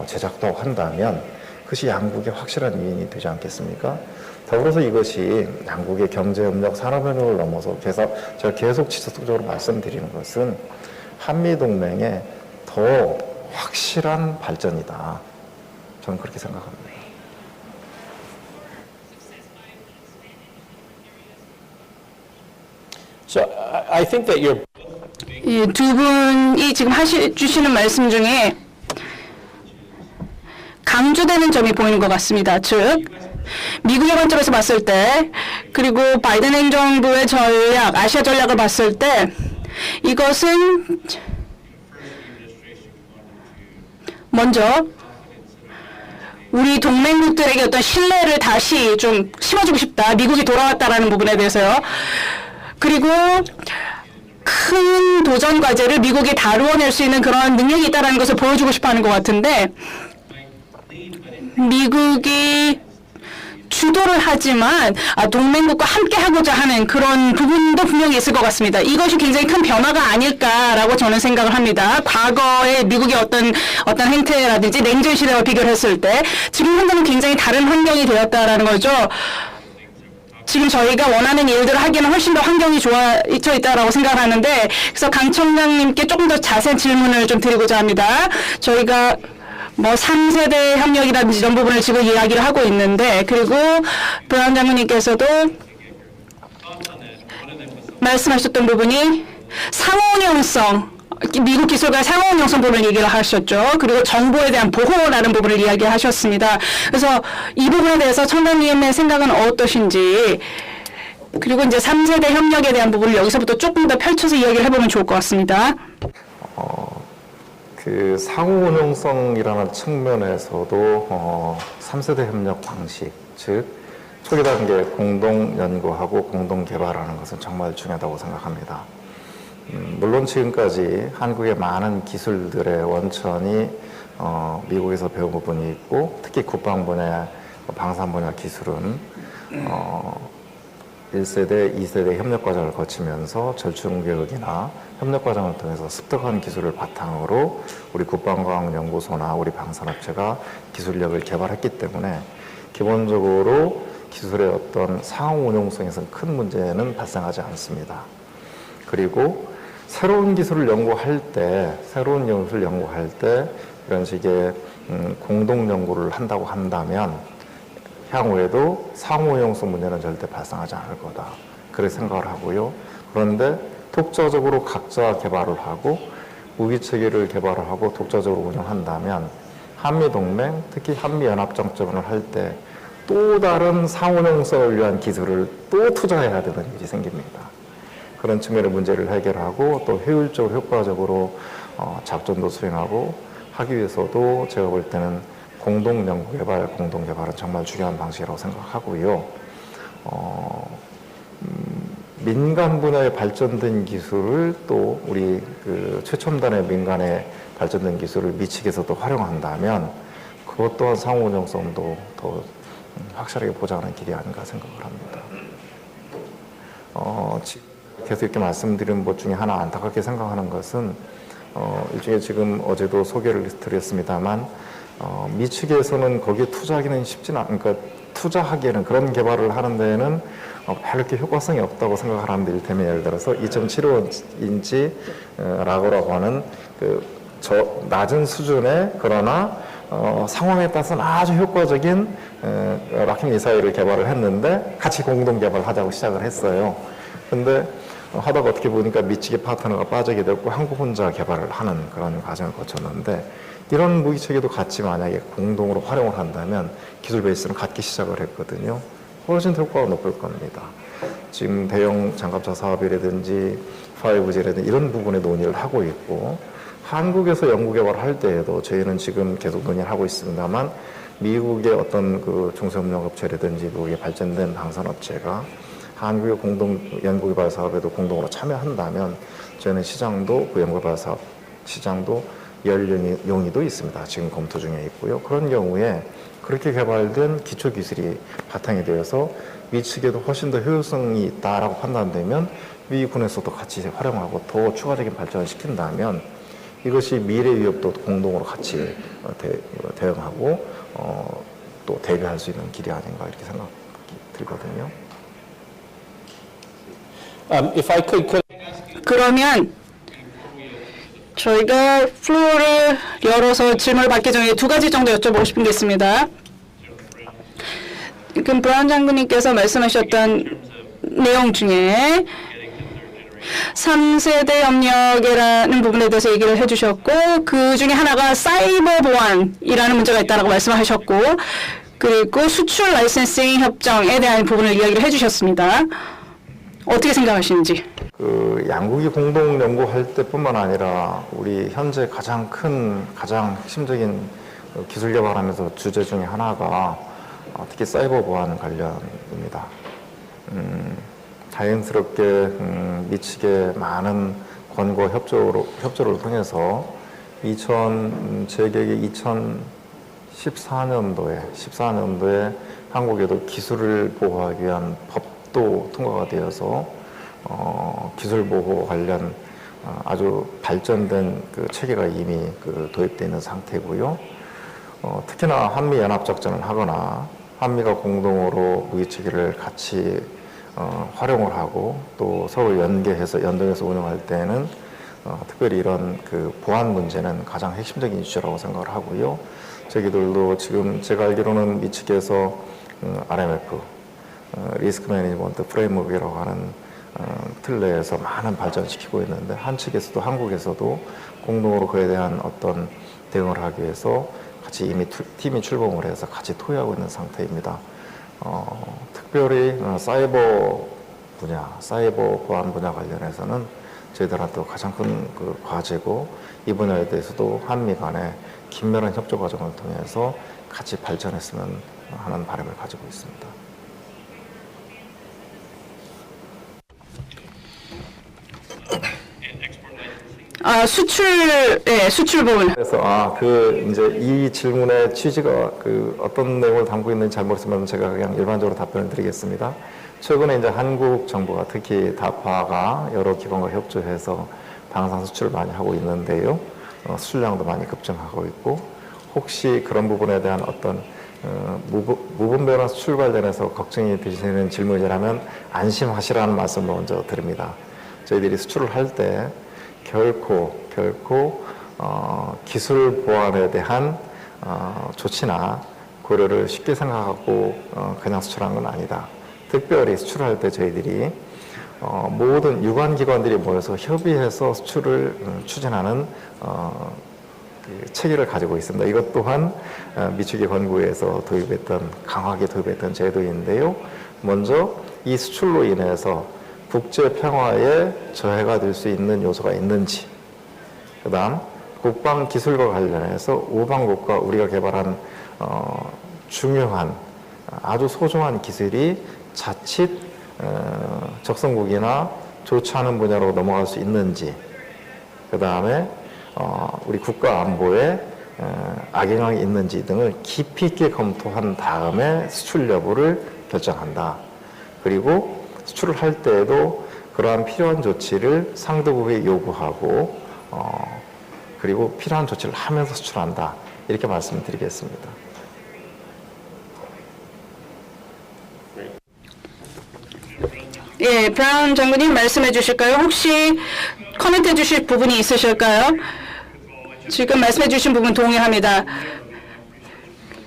제작도 한다면 그것이 양국의 확실한 위인이 되지 않겠습니까? 더불어서 이것이 양국의 경제협력, 산업협력을 넘어서 제가 계속 지속적으로 말씀드리는 것은 한미동맹의 더 확실한 발전이다. 저는 그렇게 생각합니다. So I think that you're 이 두 분이 지금 주시는 말씀 중에 강조되는 점이 보이는 것 같습니다. 즉, 미국의 관점에서 봤을 때, 그리고 바이든 행정부의 전략, 아시아 전략을 봤을 때, 이것은 먼저 우리 동맹국들에게 어떤 신뢰를 다시 좀 심어주고 싶다. 미국이 돌아왔다라는 부분에 대해서요. 그리고 큰 도전 과제를 미국이 다루어낼 수 있는 그런 능력이 있다는 것을 보여주고 싶어 하는 것 같은데, 미국이 주도를 하지만 동맹국과 함께 하고자 하는 그런 부분도 분명히 있을 것 같습니다. 이것이 굉장히 큰 변화가 아닐까라고 저는 생각을 합니다. 과거의 미국의 어떤 행태라든지 냉전 시대와 비교를 했을 때 지금 현재는 굉장히 다른 환경이 되었다라는 거죠. 지금 저희가 원하는 일들을 하기에는 훨씬 더 환경이 좋아져 있다라고 생각을 하는데, 그래서 강 청장님께 조금 더 자세한 질문을 좀 드리고자 합니다. 저희가 3세대 협력이라든지 이런 부분을 지금 이야기를 하고 있는데, 그리고 브라운 장관님께서도 말씀하셨던 부분이 상호운용성, 미국 기술과 상호운용성 부분을 얘기를 하셨죠. 그리고 정보에 대한 보호라는 부분을 이야기하셨습니다. 그래서 이 부분에 대해서 청장님의 생각은 어떠신지, 그리고 이제 3세대 협력에 대한 부분을 여기서부터 조금 더 펼쳐서 이야기를 해보면 좋을 것 같습니다. 그 상호운용성이라는 측면에서도 3세대 협력 방식, 즉 초기 단계 공동 연구하고 공동 개발하는 것은 정말 중요하다고 생각합니다. 물론 지금까지 한국의 많은 기술들의 원천이 미국에서 배운 부분이 있고, 특히 국방 분야, 방산 분야 기술은 1세대, 2세대 협력 과정을 거치면서 절충교육이나 협력 과정을 통해서 습득한 기술을 바탕으로 우리 국방과학연구소나 우리 방산업체가 기술력을 개발했기 때문에 기본적으로 기술의 어떤 상호운용성에서는 큰 문제는 발생하지 않습니다. 그리고 새로운 기술을 연구할 때 이런 식의 공동 연구를 한다고 한다면 향후에도 상호용성 문제는 절대 발생하지 않을 거다. 그렇게 생각을 하고요. 그런데 독자적으로 각자 개발을 하고 무기체계를 개발을 하고 독자적으로 운영한다면 한미동맹, 특히 한미연합정점을 할 때 또 다른 상호용성을 위한 기술을 또 투자해야 되는 일이 생깁니다. 그런 측면의 문제를 해결하고 또 효율적으로 효과적으로 작전도 수행하고 하기 위해서도 제가 볼 때는 공동 연구 개발, 공동 개발은 정말 중요한 방식이라고 생각하고요. 민간 분야에 발전된 기술을 또 우리 그 최첨단의 민간에 발전된 기술을 미측에서도 활용한다면 그것 또한 상호운용성도 더 확실하게 보장하는 길이 아닌가 생각을 합니다. 계속 이렇게 말씀드린 것 중에 하나 안타깝게 생각하는 것은 일종의 지금 어제도 소개를 드렸습니다만 미측에서는 거기에 투자하기는 쉽지는 그러니까 투자하기에는 그런 개발을 하는 데에는 별로 이렇게 효과성이 없다고 생각하는데, 이를테면 예를 들어서 2.75인치 라고라고 하는 낮은 수준의 그러나 상황에 따라서는 아주 효과적인 라켓 미사일을 개발을 했는데 같이 공동 개발하자고 시작을 했어요. 근데 하다가 어떻게 보니까 미측의 파트너가 빠지게 됐고 한국 혼자 개발을 하는 그런 과정을 거쳤는데, 이런 무기체계도 같이 만약에 공동으로 활용을 한다면 기술 베이스는 같게 시작을 했거든요. 훨씬 더 효과가 높을 겁니다. 지금 대형 장갑차 사업이라든지 5G라든지 이런 부분에 논의를 하고 있고, 한국에서 연구 개발할 때에도 저희는 지금 계속 논의를 하고 있습니다만, 미국의 어떤 그 중소협력업체라든지 미국의 발전된 방산업체가 한국의 공동 연구개발 사업에도 공동으로 참여한다면 저희는 시장도 그 연구개발 사업 시장도 열 용의도 있습니다. 지금 검토 중에 있고요. 그런 경우에 그렇게 개발된 기초 기술이 바탕이 되어서 미 측에도 훨씬 더 효율성이 있다라고 판단되면 미군에서도 같이 활용하고 더 추가적인 발전을 시킨다면 이것이 미래 위협도 공동으로 같이 대응하고 또 대비할 수 있는 길이 아닌가 이렇게 생각이 들거든요. If I could 그러면 저희가 플로어를 열어서 질문을 받기 전에 두 가지 정도 여쭤보고 싶은 게 있습니다. 지금 브라운 장군님께서 말씀하셨던 내용 중에 3세대 협력이라는 부분에 대해서 얘기를 해주셨고, 그 중에 하나가 사이버 보안이라는 문제가 있다고 말씀하셨고, 그리고 수출 라이센싱 협정에 대한 부분을 이야기를 해주셨습니다. 어떻게 생각하시는지? 그 양국이 공동 연구할 때뿐만 아니라 우리 현재 가장 핵심적인 기술 개발하면서 주제 중에 하나가 특히 사이버 보안 관련입니다. 자연스럽게 미측의 많은 권고 협조를 통해서 제 기억에 2014년도에 한국에도 기술을 보호하기 위한 법도 통과가 되어서 기술 보호 관련 아주 발전된 그 체계가 이미 도입되어 있는 상태고요. 특히나 한미 연합 작전을 하거나 한미가 공동으로 무기 체계를 같이 활용을 하고 또 서로 연동해서 운영할 때는 특별히 이런 그 보안 문제는 가장 핵심적인 이슈라고 생각을 하고요. 저희들도 지금 제가 알기로는 미 측에서 RMF 리스크 매니지먼트 프레임워크라고 하는 틀 내에서 많은 발전시키고 있는데, 한 측에서도 한국에서도 공동으로 그에 대한 어떤 대응을 하기 위해서 같이 이미 팀이 출범을 해서 같이 토의하고 있는 상태입니다. 특별히 사이버 보안 분야 관련해서는 저희들한테 가장 큰 그 과제고, 이 분야에 대해서도 한미 간의 긴밀한 협조 과정을 통해서 같이 발전했으면 하는 바람을 가지고 있습니다. 수출 부분. 그래서 이제 이 질문의 취지가 어떤 내용을 담고 있는지 잘 모르겠지만 제가 그냥 일반적으로 답변을 드리겠습니다. 최근에 이제 한국 정부가 특히 다파가 여러 기관과 협조해서 방산 수출을 많이 하고 있는데요. 수출량도 많이 급증하고 있고, 혹시 그런 부분에 대한 어떤 무분별한 수출 관련해서 걱정이 되시는 질문이라면 안심하시라는 말씀을 먼저 드립니다. 저희들이 수출을 할 때 결코 기술 보안에 대한 조치나 고려를 쉽게 생각하고 그냥 수출한 건 아니다. 특별히 수출할 때 저희들이 모든 유관기관들이 모여서 협의해서 수출을 추진하는 체계를 가지고 있습니다. 이것 또한 미축의 권고에서 강하게 도입했던 제도인데요. 먼저 이 수출로 인해서 국제 평화에 저해가 될 수 있는 요소가 있는지, 그 다음 국방 기술과 관련해서 우방국과 우리가 개발한 중요한 아주 소중한 기술이 자칫 적성국이나 좋지 않은 분야로 넘어갈 수 있는지, 그 다음에 우리 국가 안보에 악영향이 있는지 등을 깊이 있게 검토한 다음에 수출 여부를 결정한다. 그리고 수출을 할 때에도 그러한 필요한 조치를 상대국에 요구하고 그리고 필요한 조치를 하면서 수출한다. 이렇게 말씀드리겠습니다. 예, 브라운 장군님 말씀해 주실까요? 혹시 코멘트 해 주실 부분이 있으실까요? 지금 말씀해 주신 부분 동의합니다.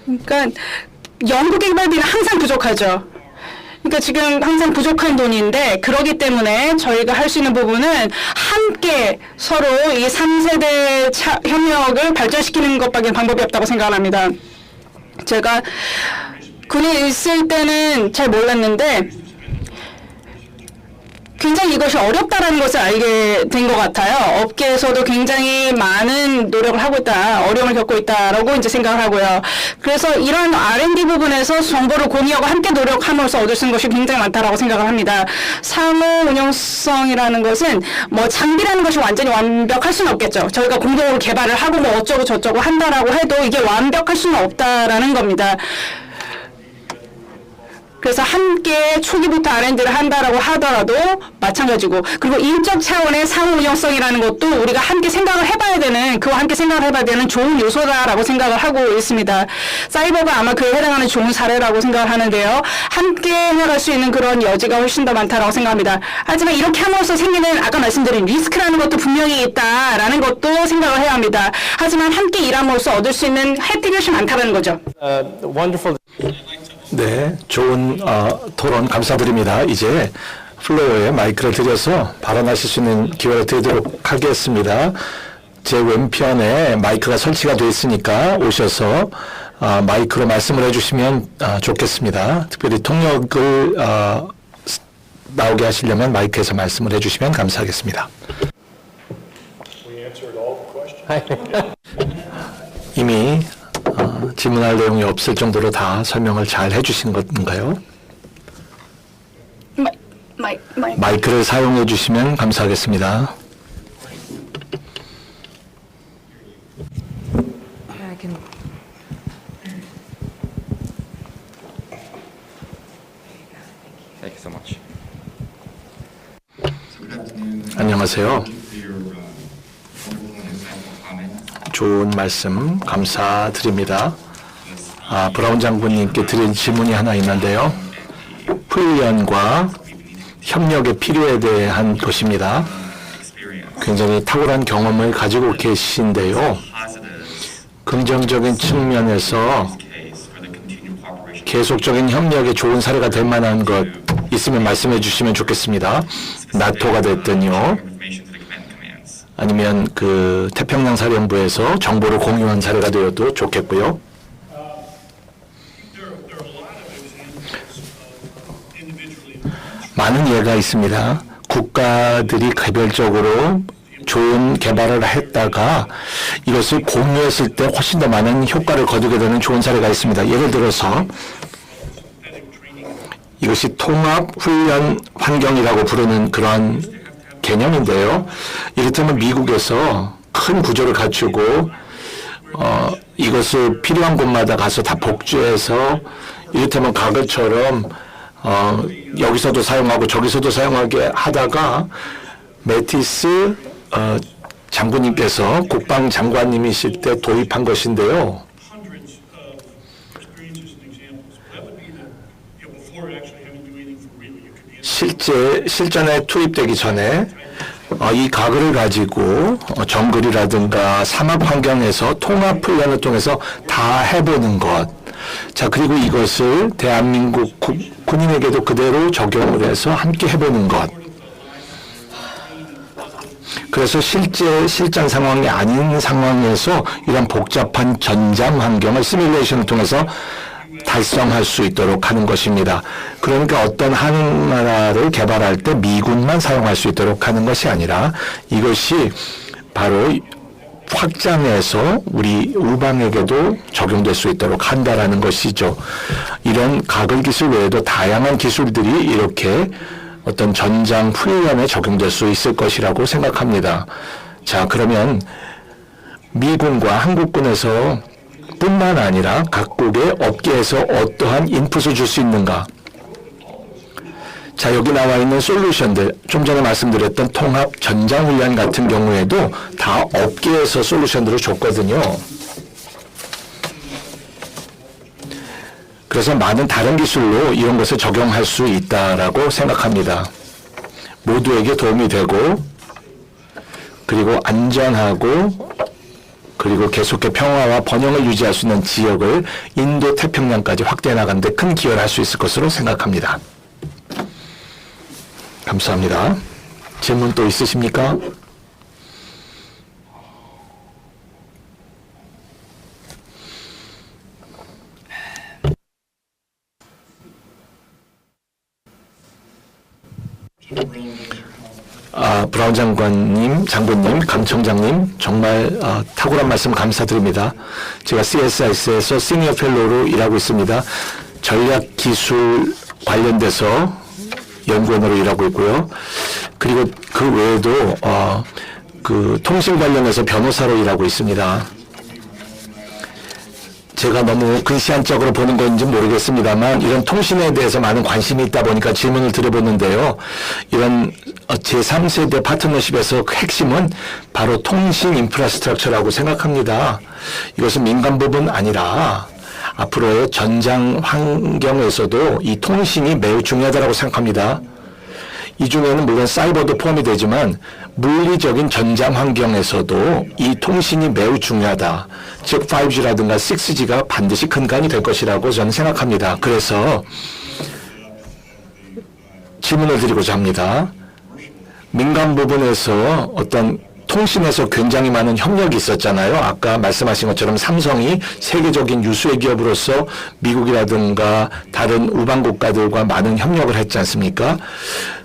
그러니까 연구개발비는 항상 부족하죠. 그러니까 지금 항상 부족한 돈인데, 그러기 때문에 저희가 할 수 있는 부분은 함께 서로 이 3세대 협력을 발전시키는 것밖에 방법이 없다고 생각합니다. 제가 군에 있을 때는 잘 몰랐는데 굉장히 이것이 어렵다라는 것을 알게 된 것 같아요. 업계에서도 굉장히 많은 노력을 하고 있다, 어려움을 겪고 있다라고 이제 생각을 하고요. 그래서 이런 R&D 부분에서 정보를 공유하고 함께 노력함으로써 얻을 수 있는 것이 굉장히 많다라고 생각을 합니다. 상호 운영성이라는 것은 뭐 장비라는 것이 완전히 완벽할 수는 없겠죠. 저희가 공동으로 개발을 하고 뭐 어쩌고 저쩌고 한다라고 해도 이게 완벽할 수는 없다라는 겁니다. 그래서 함께 초기부터 R&D를 한다라고 하더라도 마찬가지고, 그리고 인적 차원의 상호 운영성이라는 것도 우리가 함께 생각을 해봐야 되는, 그와 함께 생각을 해봐야 되는 좋은 요소다라고 생각을 하고 있습니다. 사이버가 아마 그에 해당하는 좋은 사례라고 생각을 하는데요. 함께 해나갈 수 있는 그런 여지가 훨씬 더 많다라고 생각합니다. 하지만 이렇게 함으로써 생기는 아까 말씀드린 리스크라는 것도 분명히 있다라는 것도 생각을 해야 합니다. 하지만 함께 일함으로써 얻을 수 있는 혜택이 훨씬 많다는 거죠. Wonderful. 네, 좋은 토론 감사드립니다. 이제 플로어에 마이크를 드려서 발언하실 수 있는 기회를 드리도록 하겠습니다. 제 왼편에 마이크가 설치가 되어 있으니까 오셔서 마이크로 말씀을 해주시면 좋겠습니다. 특별히 통역을 나오게 하시려면 마이크에서 말씀을 해주시면 감사하겠습니다. 이미 질문할 내용이 없을 정도로 다 설명을 잘 해주신 건가요? 마이크를 사용해 주시면 감사하겠습니다. Thank you so much. 안녕하세요. 좋은 말씀 감사드립니다. 브라운 장군님께 드린 질문이 하나 있는데요. 훈련과 협력의 필요에 대한 것입니다. 굉장히 탁월한 경험을 가지고 계신데요. 긍정적인 측면에서 계속적인 협력에 좋은 사례가 될 만한 것 있으면 말씀해 주시면 좋겠습니다. 나토가 됐든요. 아니면 그 태평양 사령부에서 정보를 공유한 사례가 되어도 좋겠고요. 많은 예가 있습니다. 국가들이 개별적으로 좋은 개발을 했다가 이것을 공유했을 때 훨씬 더 많은 효과를 거두게 되는 좋은 사례가 있습니다. 예를 들어서 이것이 통합훈련 환경이라고 부르는 그런 개념인데요. 이를테면 미국에서 큰 구조를 갖추고 이것을 필요한 곳마다 가서 다 복주해서 이를테면 과거처럼 여기서도 사용하고 저기서도 사용하게 하다가 매티스 장군님께서 국방장관님이실 때 도입한 것인데요. 실전에 투입되기 전에 이 가글을 가지고 정글이라든가 사막 환경에서 통합 훈련을 통해서 다 해보는 것. 자, 그리고 이것을 대한민국 군인에게도 그대로 적용을 해서 함께 해보는 것. 그래서 실제 실전 상황이 아닌 상황에서 이런 복잡한 전장 환경을 시뮬레이션을 통해서 달성할 수 있도록 하는 것입니다. 그러니까 어떤 한 나라를 개발할 때 미군만 사용할 수 있도록 하는 것이 아니라 이것이 바로 확장해서 우리 우방에게도 적용될 수 있도록 한다라는 것이죠. 이런 가글 기술 외에도 다양한 기술들이 이렇게 어떤 전장 훈련에 적용될 수 있을 것이라고 생각합니다. 자, 그러면 미군과 한국군에서 뿐만 아니라 각국의 업계에서 어떠한 인풋을 줄 수 있는가? 자, 여기 나와 있는 솔루션들, 좀 전에 말씀드렸던 통합 전장훈련 같은 경우에도 다 업계에서 솔루션들을 줬거든요. 그래서 많은 다른 기술로 이런 것을 적용할 수 있다라고 생각합니다. 모두에게 도움이 되고, 그리고 안전하고, 그리고 계속해 평화와 번영을 유지할 수 있는 지역을 인도 태평양까지 확대해 나가는 데 큰 기여를 할 수 있을 것으로 생각합니다. 감사합니다. 질문 또 있으십니까? 브라운 장관님, 장군님, 강 청장님 정말 탁월한 말씀 감사드립니다. 제가 CSIS에서 시니어 펠로우로 일하고 있습니다. 전략 기술 관련돼서 연구원으로 일하고 있고요. 그리고 그 외에도 그 통신 관련해서 변호사로 일하고 있습니다. 제가 너무 근시안적으로 보는 건지 모르겠습니다만 이런 통신에 대해서 많은 관심이 있다 보니까 질문을 드려보는데요. 이런 제3세대 파트너십에서 그 핵심은 바로 통신 인프라스트럭처라고 생각합니다. 이것은 민간 부분 아니라 앞으로의 전장 환경에서도 이 통신이 매우 중요하다고 생각합니다. 이 중에는 물론 사이버도 포함이 되지만 물리적인 전장 환경에서도 이 통신이 매우 중요하다. 즉 5G라든가 6G가 반드시 근간이 될 것이라고 저는 생각합니다. 그래서 질문을 드리고자 합니다. 민간 부분에서 어떤 통신에서 굉장히 많은 협력이 있었잖아요. 아까 말씀하신 것처럼 삼성이 세계적인 유수의 기업으로서 미국이라든가 다른 우방 국가들과 많은 협력을 했지 않습니까?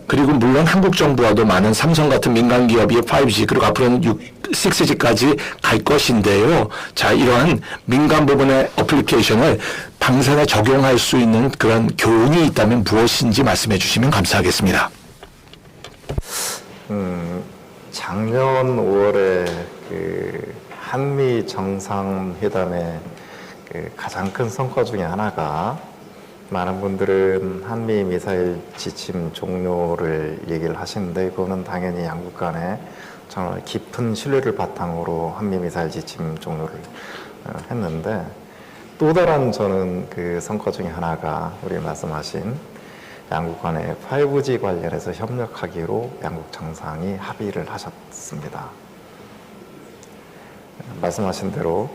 그리고 물론 한국 정부와도 많은 삼성 같은 민간 기업이 5G 그리고 앞으로는 6G까지 갈 것인데요. 자, 이러한 민간 부분의 어플리케이션을 방산에 적용할 수 있는 그런 교훈이 있다면 무엇인지 말씀해 주시면 감사하겠습니다. 작년 5월에 그 한미 정상회담의 그 가장 큰 성과 중에 하나가 많은 분들은 한미 미사일 지침 종료를 얘기를 하시는데 그거는 당연히 양국 간에 정말 깊은 신뢰를 바탕으로 한미 미사일 지침 종료를 했는데 또 다른 저는 그 성과 중에 하나가 우리 말씀하신 양국 간에 5G 관련해서 협력하기로 양국 정상이 합의를 하셨습니다. 말씀하신 대로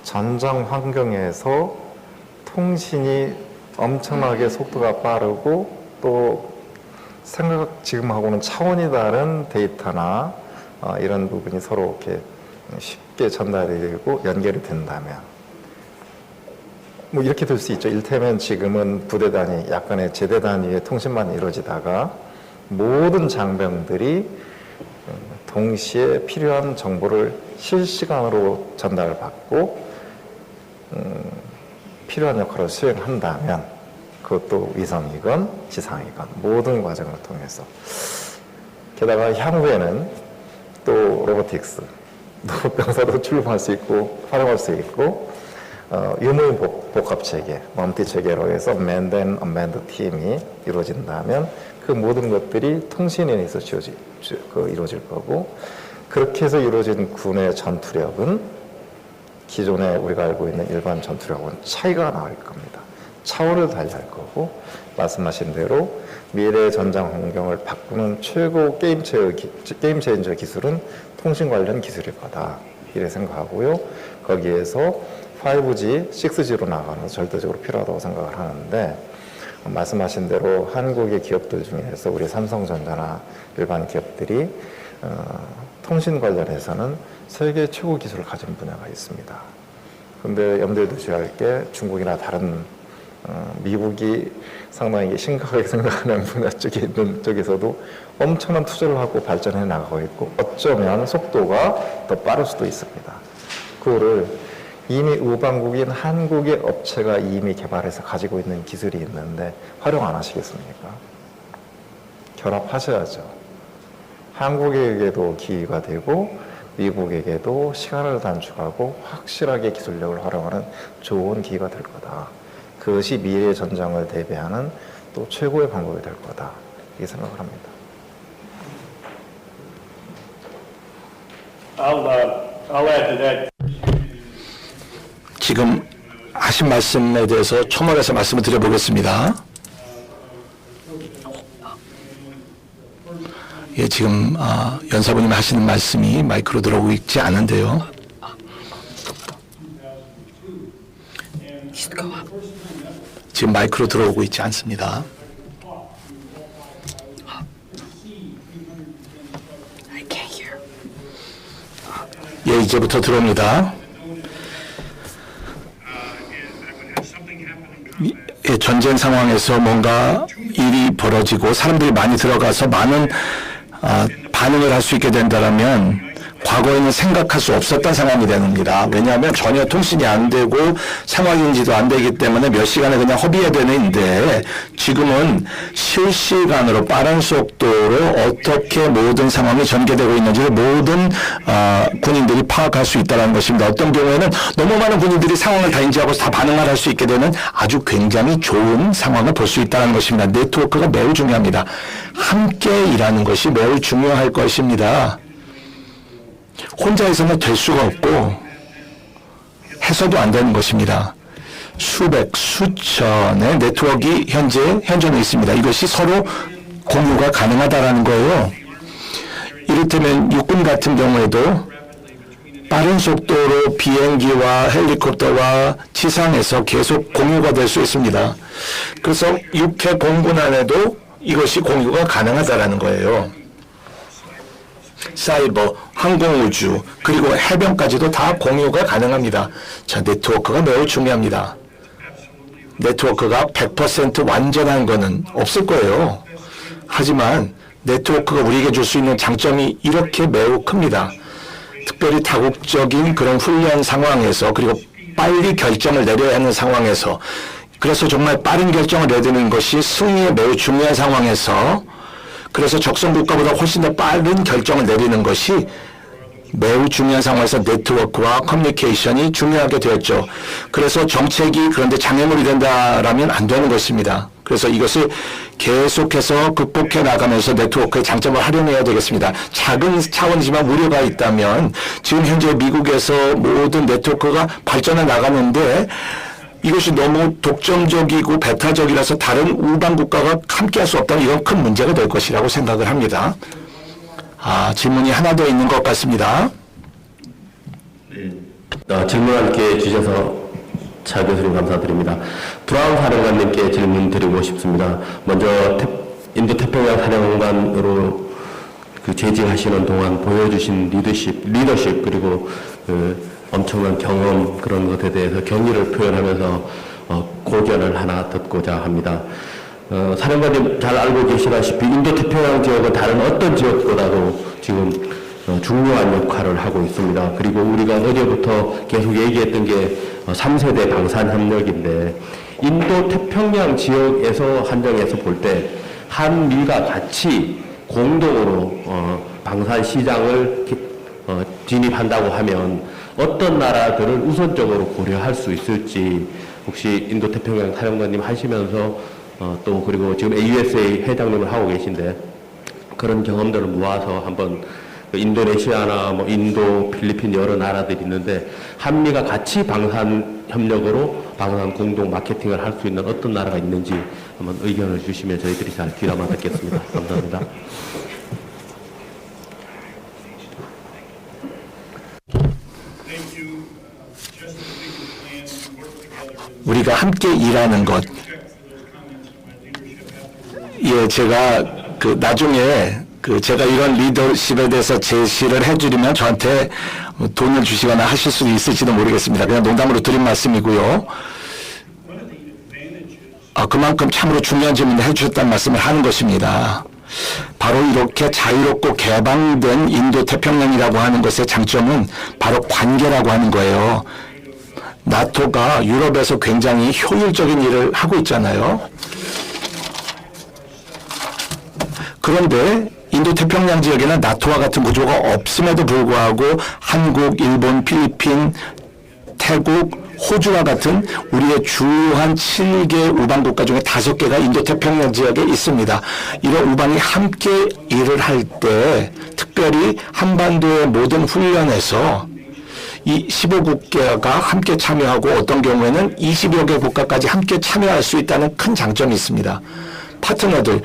전장 환경에서 통신이 엄청나게 속도가 빠르고 또 생각 지금하고는 차원이 다른 데이터나 이런 부분이 서로 이렇게 쉽게 전달이 되고 연결이 된다면 뭐 이렇게 될 수 있죠. 일테면 지금은 부대 단위, 약간의 제대 단위의 통신만 이루어지다가 모든 장병들이 동시에 필요한 정보를 실시간으로 전달받고 필요한 역할을 수행한다면 그것도 위성이건 지상이건 모든 과정을 통해서 게다가 향후에는 또 로보틱스, 또 병사도 출범할 수 있고 활용할 수 있고 유무인 복합 체계, 멀티 체계로 해서 manned and unmanned 팀이 이루어진다면 그 모든 것들이 통신에 의해서 이루어질 거고 그렇게 해서 이루어진 군의 전투력은 기존에 우리가 알고 있는 일반 전투력은 차이가 나올 겁니다. 차원을 달리할 거고 말씀하신 대로 미래의 전장 환경을 바꾸는 최고 게임 체인저 기술은 통신 관련 기술일 거다. 이렇게 생각하고요. 거기에서 5G, 6G로 나가는 것은 절대적으로 필요하다고 생각을 하는데 말씀하신 대로 한국의 기업들 중에서 우리 삼성전자나 일반 기업들이 통신 관련해서는 세계 최고 기술을 가진 분야가 있습니다. 그런데 염두에 두셔야 할 게 중국이나 다른 미국이 상당히 심각하게 생각하는 분야 쪽에 있는 쪽에서도 엄청난 투자를 하고 발전해 나가고 있고 어쩌면 속도가 더 빠를 수도 있습니다. 그거를 이미 우방국인 한국의 업체가 이미 개발해서 가지고 있는 기술이 있는데 활용 안 하시겠습니까? 결합하셔야죠. 한국에게도 기회가 되고 미국에게도 시간을 단축하고 확실하게 기술력을 활용하는 좋은 기회가 될 거다. 그것이 미래의 전장을 대비하는 또 최고의 방법이 될 거다. 이렇게 생각을 합니다. I'll add to that. 지금 하신 말씀에 대해서 첨언해서 말씀을 드려보겠습니다. 예, 지금 연사부님 하시는 말씀이 마이크로 들어오고 있지 않은데요. 지금 마이크로 들어오고 있지 않습니다. 예, 이제부터 들어옵니다. 예, 전쟁 상황에서 뭔가 일이 벌어지고 사람들이 많이 들어가서 많은 반응을 할 수 있게 된다면 과거에는 생각할 수 없었던 상황이 됩니다. 왜냐하면 전혀 통신이 안 되고 상황인지도 안 되기 때문에 몇 시간을 그냥 허비해야 되는데 지금은 실시간으로 빠른 속도로 어떻게 모든 상황이 전개되고 있는지를 모든 군인들이 파악할 수 있다는 것입니다. 어떤 경우에는 너무 많은 군인들이 상황을 다 인지하고 다 반응을 할 수 있게 되는 아주 굉장히 좋은 상황을 볼 수 있다는 것입니다. 네트워크가 매우 중요합니다. 함께 일하는 것이 매우 중요할 것입니다. 혼자서는 될 수가 없고 해서도 안 되는 것입니다. 수백, 수천의 네트워크가 현존해 있습니다. 이것이 서로 공유가 가능하다라는 거예요. 이를테면 육군 같은 경우에도 빠른 속도로 비행기와 헬리콥터와 지상에서 계속 공유가 될 수 있습니다. 그래서 육해 공군 안에도 이것이 공유가 가능하다라는 거예요. 사이버, 항공우주, 그리고 해변까지도 다 공유가 가능합니다. 자, 네트워크가 매우 중요합니다. 네트워크가 100% 완전한 거는 없을 거예요. 하지만 네트워크가 우리에게 줄 수 있는 장점이 이렇게 매우 큽니다. 특별히 다국적인 그런 훈련 상황에서 그리고 빨리 결정을 내려야 하는 상황에서 그래서 정말 빠른 결정을 내리는 것이 승리에 매우 중요한 상황에서 그래서 적성국가보다 훨씬 더 빠른 결정을 내리는 것이 매우 중요한 상황에서 네트워크와 커뮤니케이션이 중요하게 되었죠. 그래서 정책이 그런데 장애물이 된다라면 안 되는 것입니다. 그래서 이것을 계속해서 극복해 나가면서 네트워크의 장점을 활용해야 되겠습니다. 작은 차원이지만 우려가 있다면 지금 현재 미국에서 모든 네트워크가 발전해 나가는데 이것이 너무 독점적이고 배타적이라서 다른 우방 국가가 함께할 수 없다면 이건 큰 문제가 될 것이라고 생각을 합니다. 질문이 하나 더 있는 것 같습니다. 질문할 기회 주셔서 차 교수님 감사드립니다. 브라운 사령관님께 질문 드리고 싶습니다. 먼저 인도 태평양 사령관으로 재직하시는 동안 보여주신 리더십 그리고 엄청난 경험 그런 것에 대해서 경의를 표현하면서 고견을 하나 듣고자 합니다. 사령관님 잘 알고 계시다시피 인도 태평양 지역은 다른 어떤 지역보다도 지금 중요한 역할을 하고 있습니다. 그리고 우리가 어제부터 계속 얘기했던 게 3세대 방산협력인데 인도 태평양 지역에서 한정해서 볼 때 한미가 같이 공동으로 방산 시장을 진입한다고 하면 어떤 나라들을 우선적으로 고려할 수 있을지 혹시 인도 태평양 사령관님 하시면서 또 그리고 지금 AUSA 회장님을 하고 계신데 그런 경험들을 모아서 한번 인도네시아나 뭐 인도, 필리핀 여러 나라들이 있는데 한미가 같이 방산 협력으로 방산 공동 마케팅을 할 수 있는 어떤 나라가 있는지 한번 의견을 주시면 저희들이 잘 귀담아 듣겠습니다. 감사합니다. 우리가 함께 일하는 것. 예, 제가 나중에 제가 이런 리더십에 대해서 제시를 해주려면 저한테 돈을 주시거나 하실 수도 있을지도 모르겠습니다. 그냥 농담으로 드린 말씀이고요. 그만큼 참으로 중요한 질문을 해주셨다는 말씀을 하는 것입니다. 바로 이렇게 자유롭고 개방된 인도 태평양이라고 하는 것의 장점은 바로 관계라고 하는 거예요. 나토가 유럽에서 굉장히 효율적인 일을 하고 있잖아요. 그런데 인도 태평양 지역에는 나토와 같은 구조가 없음에도 불구하고 한국, 일본, 필리핀, 태국, 호주와 같은 우리의 주요한 7개 우방 국가 중에 5개가 인도 태평양 지역에 있습니다. 이런 우방이 함께 일을 할 때 특별히 한반도의 모든 훈련에서 이 15국가가 함께 참여하고 어떤 경우에는 20여 개 국가까지 함께 참여할 수 있다는 큰 장점이 있습니다. 파트너들,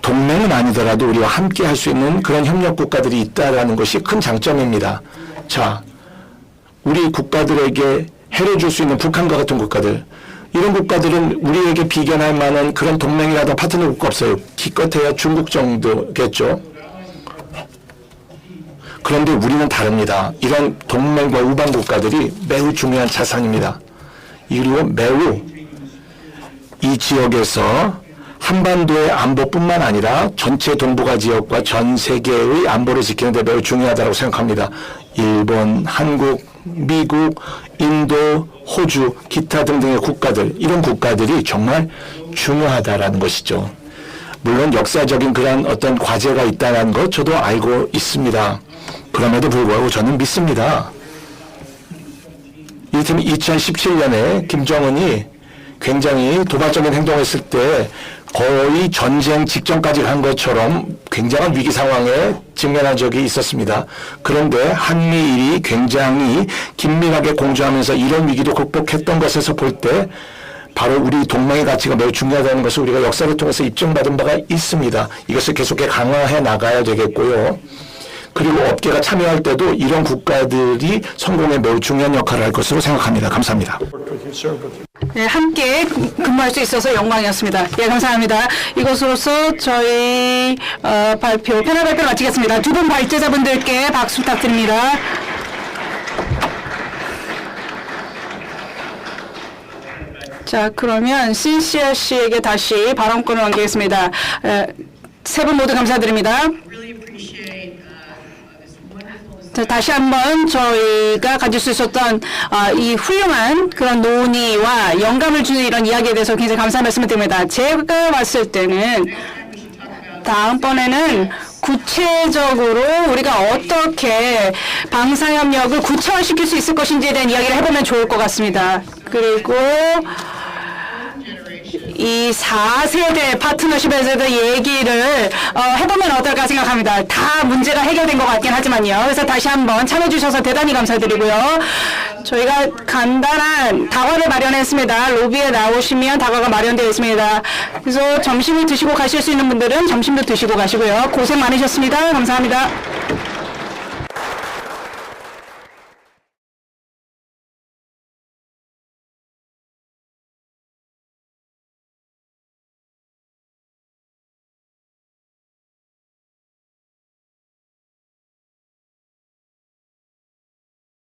동맹은 아니더라도 우리와 함께 할 수 있는 그런 협력 국가들이 있다는 것이 큰 장점입니다. 자, 우리 국가들에게 해를 줄 수 있는 북한과 같은 국가들, 이런 국가들은 우리에게 비견할 만한 그런 동맹이라도 파트너 국가 없어요. 기껏해야 중국 정도겠죠. 그런데 우리는 다릅니다. 이런 동맹과 우방 국가들이 매우 중요한 자산입니다. 그리고 매우 이 지역에서 한반도의 안보뿐만 아니라 전체 동북아 지역과 전 세계의 안보를 지키는 데 매우 중요하다고 생각합니다. 일본, 한국, 미국, 인도, 호주, 기타 등등의 국가들, 이런 국가들이 정말 중요하다라는 것이죠. 물론 역사적인 그런 어떤 과제가 있다는 것 저도 알고 있습니다. 그럼에도 불구하고 저는 믿습니다. 이를테면 2017년에 김정은이 굉장히 도발적인 행동을 했을 때 거의 전쟁 직전까지 간 것처럼 굉장한 위기 상황에 직면한 적이 있었습니다. 그런데 한미일이 굉장히 긴밀하게 공조하면서 이런 위기도 극복했던 것에서 볼 때 바로 우리 동맹의 가치가 매우 중요하다는 것을 우리가 역사를 통해서 입증받은 바가 있습니다. 이것을 계속해 강화해 나가야 되겠고요. 그리고 업계가 참여할 때도 이런 국가들이 성공에 매우 중요한 역할을 할 것으로 생각합니다. 감사합니다. 네, 함께 근무할 수 있어서 영광이었습니다. 예, 감사합니다. 이것으로서 저희 발표, 패널 발표를 마치겠습니다. 두 분 발제자분들께 박수 부탁드립니다. 자, 그러면 신시아 씨에게 다시 발언권을 넘기겠습니다. 세 분 모두 감사드립니다. 자, 다시 한번 저희가 가질 수 있었던 이 훌륭한 그런 논의와 영감을 주는 이런 이야기에 대해서 굉장히 감사한 말씀을 드립니다. 제가 봤을 때는 다음번에는 구체적으로 우리가 어떻게 방사협력을 구체화시킬 수 있을 것인지에 대한 이야기를 해보면 좋을 것 같습니다. 그리고 이 4세대 파트너십에 대해서 얘기를 해보면 어떨까 생각합니다. 다 문제가 해결된 것 같긴 하지만요. 그래서 다시 한번 참여해주셔서 대단히 감사드리고요. 저희가 간단한 다과를 마련했습니다. 로비에 나오시면 다과가 마련되어 있습니다. 그래서 점심을 드시고 가실 수 있는 분들은 점심도 드시고 가시고요. 고생 많으셨습니다. 감사합니다.